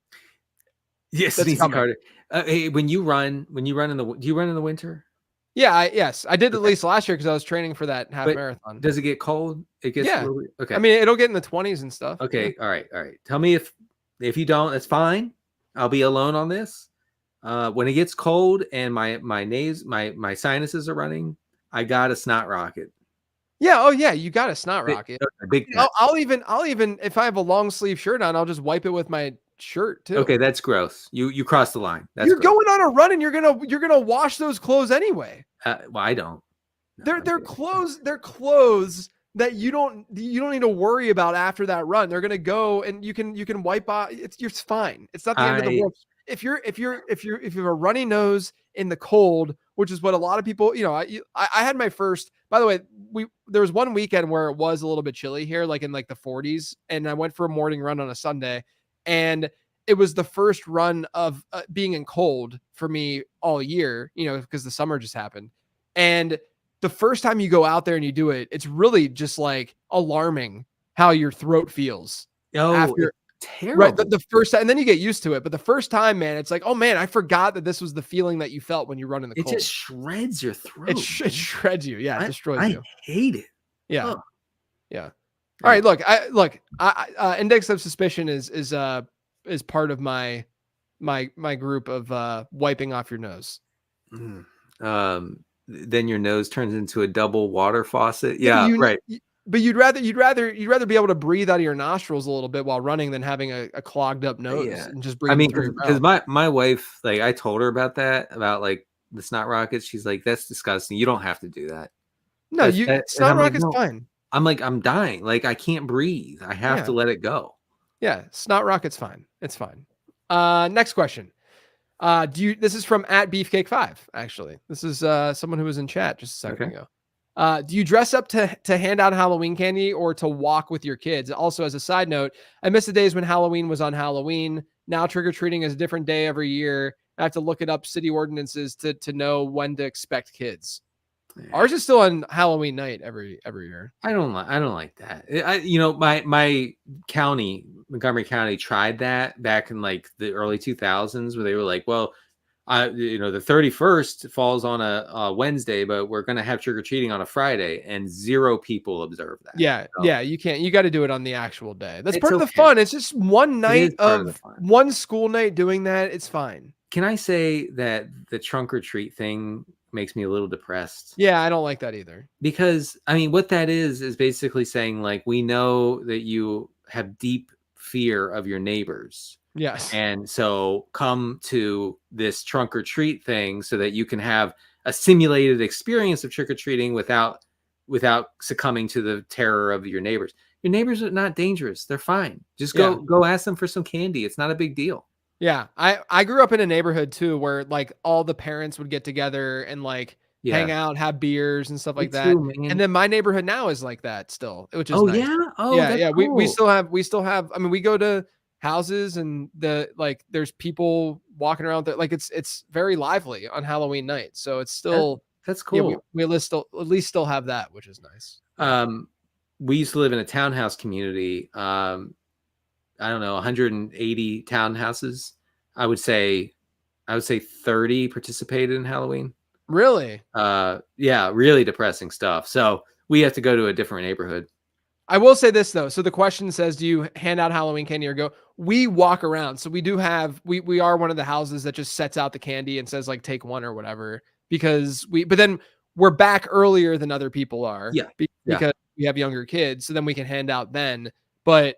Yes, Sneezy Carter. Hey, when you run do you run in the winter? Yeah, yes, I did at least last year because I was training for that half marathon. Does it get cold? It gets okay. I mean, it'll get in the 20s and stuff. Okay, all right. Tell me if you don't, that's fine. I'll be alone on this. When it gets cold and my sinuses are running, I got a snot rocket. Yeah. Oh yeah. You got a snot rocket. I'll even if I have a long sleeve shirt on, I'll just wipe it with my shirt too. Okay. That's gross. You crossed the line. You're going on a run and you're going to wash those clothes anyway. Well, I don't. No, they're clothes that you don't need to worry about after that run. They're going to go and you can wipe off. It's fine. It's not the end of the world. If you have a runny nose in the cold, which is what a lot of people, I had my first, by the way, there was one weekend where it was a little bit chilly here, like in like the 40s. And I went for a morning run on a Sunday, and it was the first run of being in cold for me all year, because the summer just happened. And the first time you go out there and you do it, it's really just like alarming how your throat feels. After terrible. Right. The first time, and then you get used to it. But the first time, man, it's like, oh man, I forgot that this was the feeling that you felt when you run in the cold. It just shreds your throat. It shreds you. Yeah. It destroys you. I hate it. Yeah. Oh. Yeah. All right. Look, I index of suspicion is part of my group of wiping off your nose. Then your nose turns into a double water faucet. Yeah. Right. But you'd rather be able to breathe out of your nostrils a little bit while running than having a clogged up nose and just breathe. I mean, because my wife, like, I told her about like the snot rockets. She's like, that's disgusting. You don't have to do that. No, snot rocket's fine. I'm like, I'm dying. Like, I can't breathe. I have to let it go. Yeah, snot rocket's fine. It's fine. Next question. This is from @beefcake5. Actually, this is someone who was in chat just a second ago. Do you dress up to hand out Halloween candy or to walk with your kids? Also, as a side note, I miss the days when Halloween was on Halloween. Now trick-or-treating is a different day every year. I have to look it up city ordinances to know when to expect kids. Yeah. Ours is still on Halloween night every year. I don't like that. My county, Montgomery County, tried that back in like the early 2000s, where they were like, well, the 31st falls on a Wednesday, but we're going to have trick-or-treating on a Friday, and 0 people observe that. Yeah. So, yeah. You can't, you got to do it on the actual day. That's part of the fun. It's just one night of one school night doing that. It's fine. Can I say that the trunk or treat thing makes me a little depressed? Yeah. I don't like that either. Because I mean, what that is basically saying, like, we know that you have deep fear of your neighbors. Yes. And so come to this trunk or treat thing so that you can have a simulated experience of trick-or-treating without succumbing to the terror of your neighbors. Your neighbors are not dangerous. They're fine. Just go ask them for some candy. It's not a big deal. Yeah. I grew up in a neighborhood too, where like all the parents would get together and like hang out, have beers and stuff like that. And then my neighborhood now is like that still, which is nice. Yeah. Cool. We still have, I mean, we go to houses and there's people walking around there. Like it's very lively on Halloween night. So it's still, that's cool. Yeah, we at least still have that, which is nice. We used to live in a townhouse community. I don't know, 180 townhouses. I would say 30 participated in Halloween. Really? Yeah, really depressing stuff. So we have to go to a different neighborhood. I will say this though. So the question says, do you hand out Halloween candy or go? We walk around. So we do have, we are one of the houses that just sets out the candy and says like, take one or whatever, but then we're back earlier than other people are. Yeah. Because we have younger kids. So then we can hand out then. But,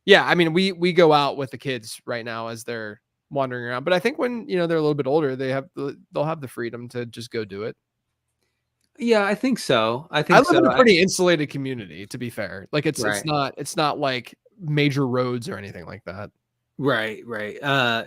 yeah, I mean, we go out with the kids right now as they're wandering around. But I think when, they're a little bit older, they'll have the freedom to just go do it. Yeah, I think so. I live in a pretty insulated community, to be fair. Like it's not like major roads or anything like that. Right.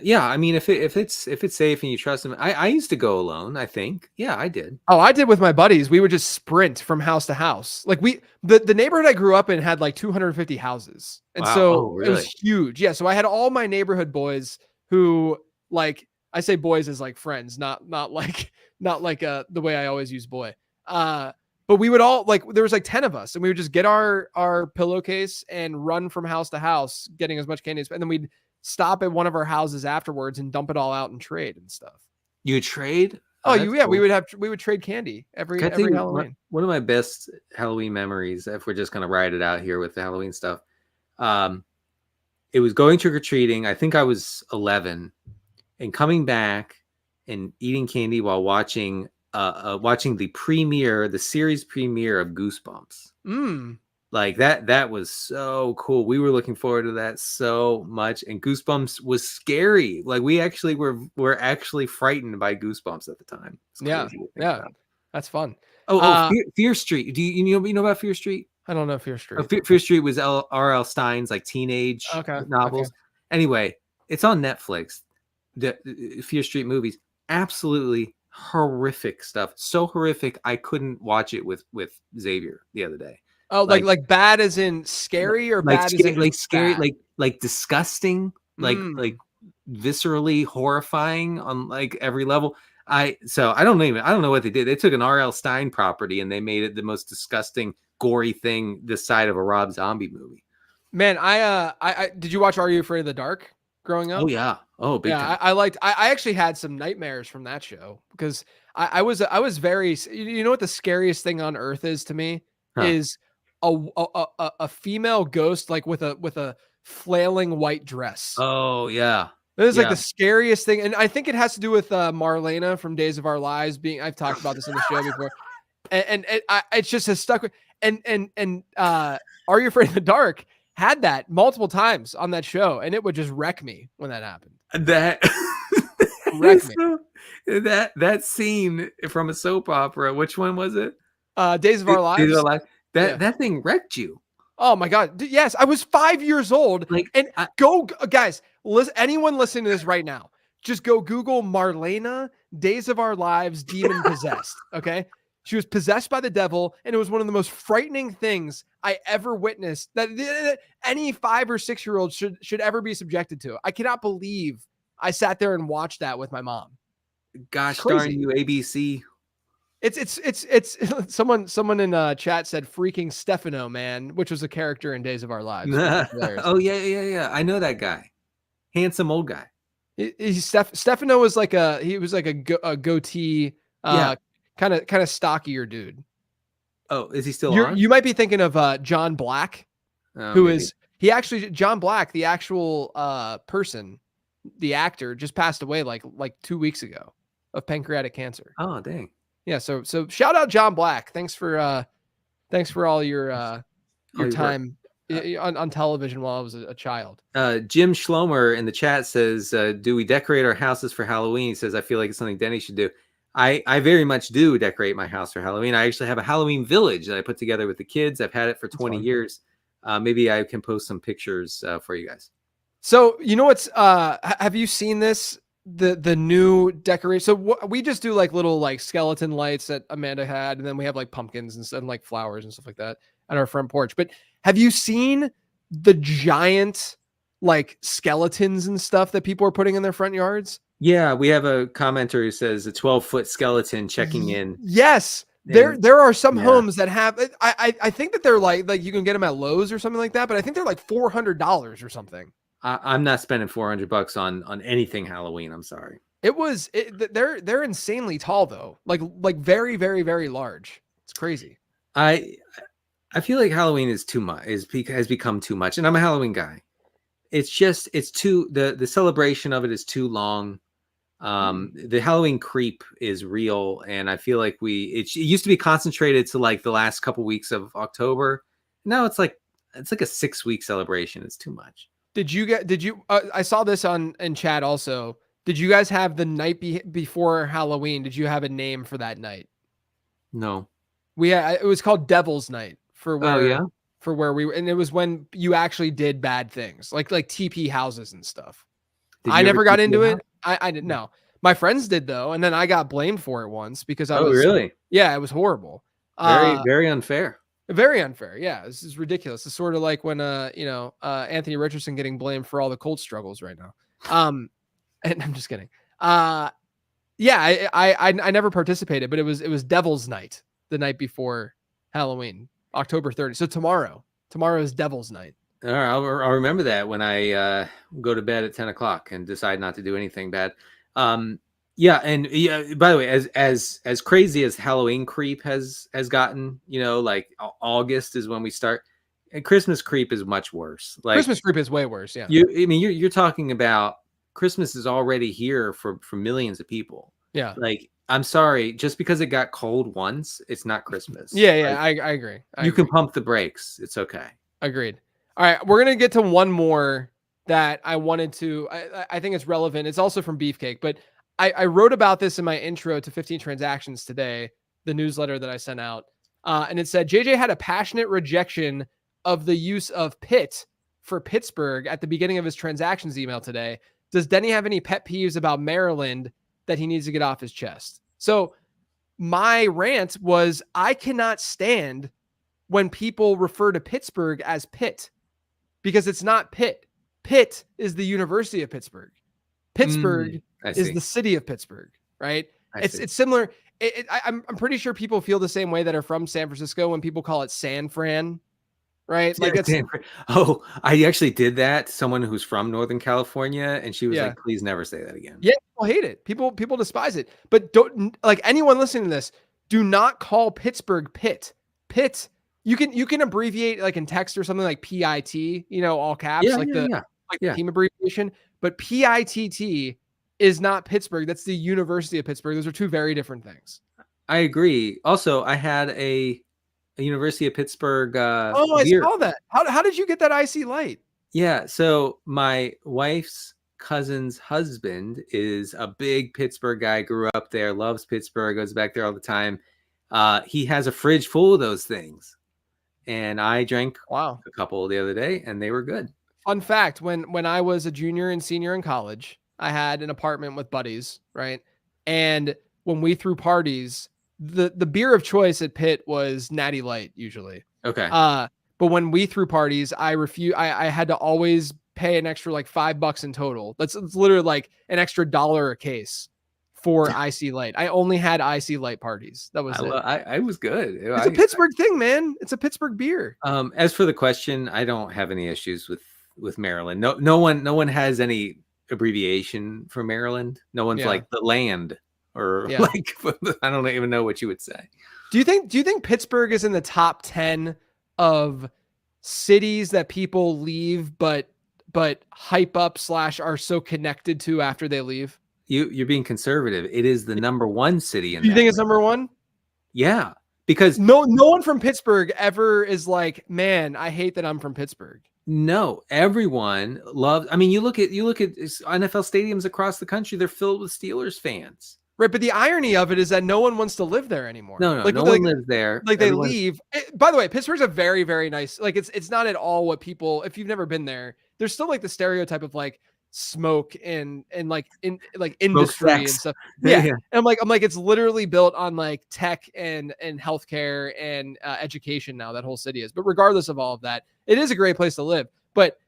Yeah, I mean, if it's safe and you trust them, I used to go alone, I think. Yeah, I did. Oh, I did with my buddies. We would just sprint from house to house. Like the neighborhood I grew up in had like 250 houses. And so It was huge. Yeah. So I had all my neighborhood boys who, like, I say boys as like friends, not like the way I always use boy. But we would all there was like 10 of us and we would just get our pillowcase and run from house to house, getting as much candy and then we'd stop at one of our houses afterwards and dump it all out and trade and stuff. You would trade? Oh, cool. We would trade candy every Halloween. One of my best Halloween memories, if we're just going to ride it out here with the Halloween stuff. It was going trick-or-treating. I think I was 11 and coming back and eating candy while watching the series premiere of Goosebumps. Like that was so cool. We were looking forward to that so much, and Goosebumps was scary. Like we actually were actually frightened by Goosebumps at the time. Yeah, that's fun. Fear Street. Do you know about Fear Street? I don't know Fear Street. Fear Street was R.L. Stein's like teenage novels. Okay. Anyway, it's on Netflix. The Fear Street movies, absolutely horrific stuff. So horrific, I couldn't watch it with Xavier the other day. Oh, like bad as in scary, or bad as in like scary, bad? like disgusting, like viscerally horrifying on like every level. I don't know what they did. They took an R.L. Stein property and they made it the most disgusting, gory thing this side of a Rob Zombie movie. Man, I did you watch Are You Afraid of the Dark growing up? Oh yeah. Oh, big time. I actually had some nightmares from that show because I was very, what the scariest thing on earth is to me is a female ghost like with a flailing white dress. Oh yeah. It was like the scariest thing. And I think it has to do with Marlena from Days of Our Lives I've talked about this in the show before. And it just has stuck with, and Are You Afraid of the Dark had that multiple times on that show, and it would just wreck me when that happened. Wreck me. That scene from a soap opera, which one was it? Days of Our Lives. Days of Our Lives. That thing wrecked you. Oh my God. Yes. I was 5 years old. Guys, anyone listening to this right now, just go Google Marlena, Days of Our Lives, Demon Possessed. Okay. She was possessed by the devil, and it was one of the most frightening things I ever witnessed that any 5 or 6 year old should ever be subjected to. I cannot believe I sat there and watched that with my mom. Gosh darn you, ABC. It's someone in chat said freaking Stefano, man, which was a character in Days of Our Lives. Oh yeah. I know that guy. Handsome old guy. Stefano was like a goatee, kind of stockier dude. Oh, is he still on? You might be thinking of John Black, John Black, the actual person, the actor, just passed away like 2 weeks ago of pancreatic cancer. Oh, dang. Yeah, so shout out John Black. Thanks for all your time on television while I was a child. Jim Schlomer in the chat says, do we decorate our houses for Halloween? He says, I feel like it's something Denny should do. I very much do decorate my house for Halloween. I actually have a Halloween village that I put together with the kids. I've had it for 20 years. Maybe I can post some pictures for you guys. So, you know what's, have you seen this? The new decoration. So we just do like little like skeleton lights that Amanda had, and then we have like pumpkins and like flowers and stuff like that on our front porch. But have you seen the giant like skeletons and stuff that people are putting in their front yards? Yeah, we have a commenter who says a 12-foot skeleton checking in. Yes. There are some homes that have I think that they're like you can get them at Lowe's or something like that, but I think they're like $400 or something. I'm not spending $400 on anything Halloween. I'm sorry. They're insanely tall though, like very, very, very large. It's crazy. I feel like Halloween is too much. Has become too much, and I'm a Halloween guy. It's too the celebration of it is too long. The Halloween creep is real, and I feel like it used to be concentrated to like the last couple weeks of October. Now it's like a 6-week celebration. It's too much. I saw this in chat also. Did you guys have the night before Halloween? Did you have a name for that night? No. It was called Devil's Night for where we were. And it was when you actually did bad things like TP houses and stuff. I never got into it. I didn't know. My friends did though. And then I got blamed for it once because I was really? Yeah, it was horrible. Very, very unfair. Very unfair. Yeah, this is ridiculous. It's sort of like when Anthony Richardson getting blamed for all the Colts struggles right now. And I'm just kidding. I never participated, but it was Devil's Night, the night before Halloween, October 30th. So tomorrow is Devil's Night. All right, I'll remember that when I go to bed at 10 o'clock and decide not to do anything bad. Yeah, and by the way, as crazy as Halloween creep has gotten, like August is when we start, and Christmas creep is much worse. Like Christmas creep is way worse. Yeah, you're talking about Christmas is already here for millions of people. Yeah, like I'm sorry, just because it got cold once, it's not Christmas. Yeah, I agree. You can pump the brakes. It's okay. Agreed. All right, we're gonna get to one more that I wanted to. I think it's relevant. It's also from Beefcake, but I wrote about this in my intro to 15 Transactions today, the newsletter that I sent out. And it said, JJ had a passionate rejection of the use of Pitt for Pittsburgh at the beginning of his transactions email today. Does Denny have any pet peeves about Maryland that he needs to get off his chest? So my rant was, I cannot stand when people refer to Pittsburgh as Pitt because it's not Pitt. Pitt is the University of Pittsburgh. Pittsburgh is the city of Pittsburgh, right? It's similar. I'm pretty sure people feel the same way that are from San Francisco when people call it San Fran, right? Like I actually did that to someone who's from Northern California, and she was like, "Please never say that again." Yeah, people hate it. People despise it. But don't, like, anyone listening to this, do not call Pittsburgh Pitt. Pitt. You can abbreviate like in text or something like PIT, all caps, the team abbreviation. But PITT is not Pittsburgh. That's the University of Pittsburgh. Those are two very different things. I agree. Also, I had a University of Pittsburgh. I saw that. How did you get that IC light? Yeah. So my wife's cousin's husband is a big Pittsburgh guy, grew up there, loves Pittsburgh, goes back there all the time. He has a fridge full of those things. And I drank a couple the other day and they were good. Fun fact, when I was a junior and senior in college, I had an apartment with buddies, right? And when we threw parties, the beer of choice at Pitt was Natty Light usually. Okay. But when we threw parties, I had to always pay an extra like $5 in total. It's literally like an extra $1 a case for IC Light. I only had IC Light parties. That was it. I was good. It's a Pittsburgh thing, man. It's a Pittsburgh beer. As for the question, I don't have any issues with Maryland. No one has any abbreviation for Maryland. No one's like the land or like I don't even know what you would say. Do you think Pittsburgh is in the top 10 of cities that people leave but hype up / are so connected to after they leave? You're being conservative. It is the number 1 city in. You think it's number 1? Yeah, because no one from Pittsburgh ever is like, man, I hate that I'm from Pittsburgh. No, everyone loves. I mean, you look at NFL stadiums across the country; they're filled with Steelers fans. Right, but the irony of it is that no one wants to live there anymore. No one lives there. Like they leave. By the way, Pittsburgh's a very, very nice. Like it's not at all what people. If you've never been there, there's still like the stereotype of like smoke and like in like industry and stuff. Yeah. And I'm like it's literally built on like tech and healthcare and education now. That whole city is. But regardless of all of that, it is a great place to live. But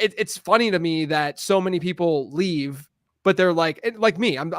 it's funny to me that so many people leave. But they're like me, I'm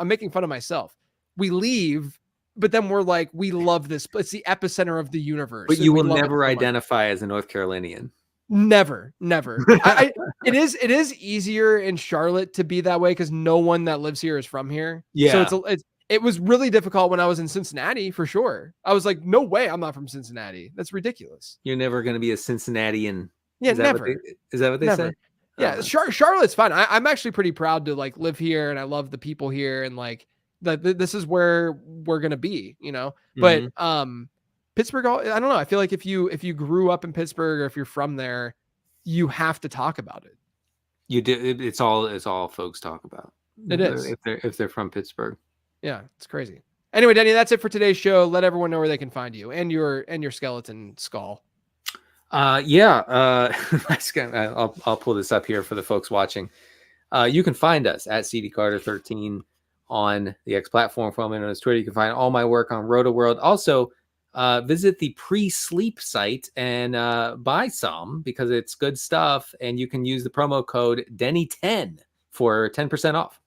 making fun of myself. We leave, but then we're like, we love this. It's the epicenter of the universe. But you will never identify as a North Carolinian. Never. It is easier in Charlotte to be that way because no one that lives here is from here. Yeah. So it was really difficult when I was in Cincinnati for sure. I was like, no way, I'm not from Cincinnati. That's ridiculous. You're never going to be a Cincinnatian. Yeah, never. Is that what they say? Yeah, Charlotte's fun. I'm actually pretty proud to like live here, and I love the people here, and like this is where we're gonna be, you know. Mm-hmm. But Pittsburgh, I don't know. I feel like if you grew up in Pittsburgh or if you're from there, you have to talk about it. You do. It's all folks talk about. It is if they're from Pittsburgh. Yeah, it's crazy. Anyway, Denny, that's it for today's show. Let everyone know where they can find you and your skeleton skull. I'll pull this up here for the folks watching. You can find us at CD Carter 13 on the X platform, formerly known as Twitter. You can find all my work on RotoWorld. Also, visit the pre-sleep site and buy some because it's good stuff. And you can use the promo code Denny10 for 10% off.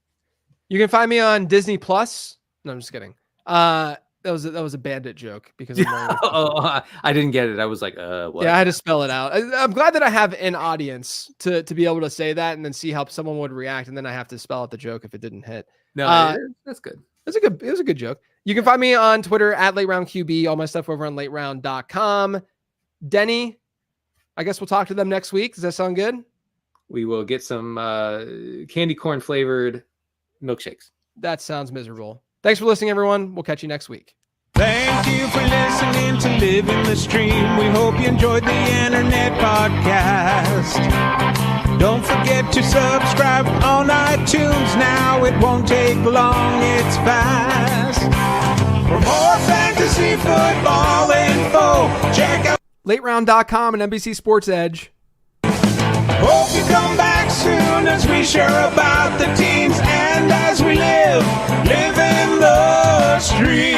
You can find me on Disney Plus. No, I'm just kidding. That was a bandit joke because I didn't get it. I was like, what? Yeah, I had to spell it out. I'm glad that I have an audience to be able to say that and then see how someone would react, and then I have to spell out the joke if it didn't hit. No, that's good. It was a good joke. You can find me on Twitter at LateRoundQB. All my stuff over on LateRound.com. Denny, I guess we'll talk to them next week. Does that sound good? We will get some candy corn flavored milkshakes. That sounds miserable. Thanks for listening, everyone. We'll catch you next week. Thank you for listening to Living the Stream. We hope you enjoyed the internet podcast. Don't forget to subscribe on iTunes now. It won't take long, it's fast. For more fantasy football info, check out LateRound.com and NBC Sports Edge. Hope you come back soon as we share about the teams and as we live in the stream.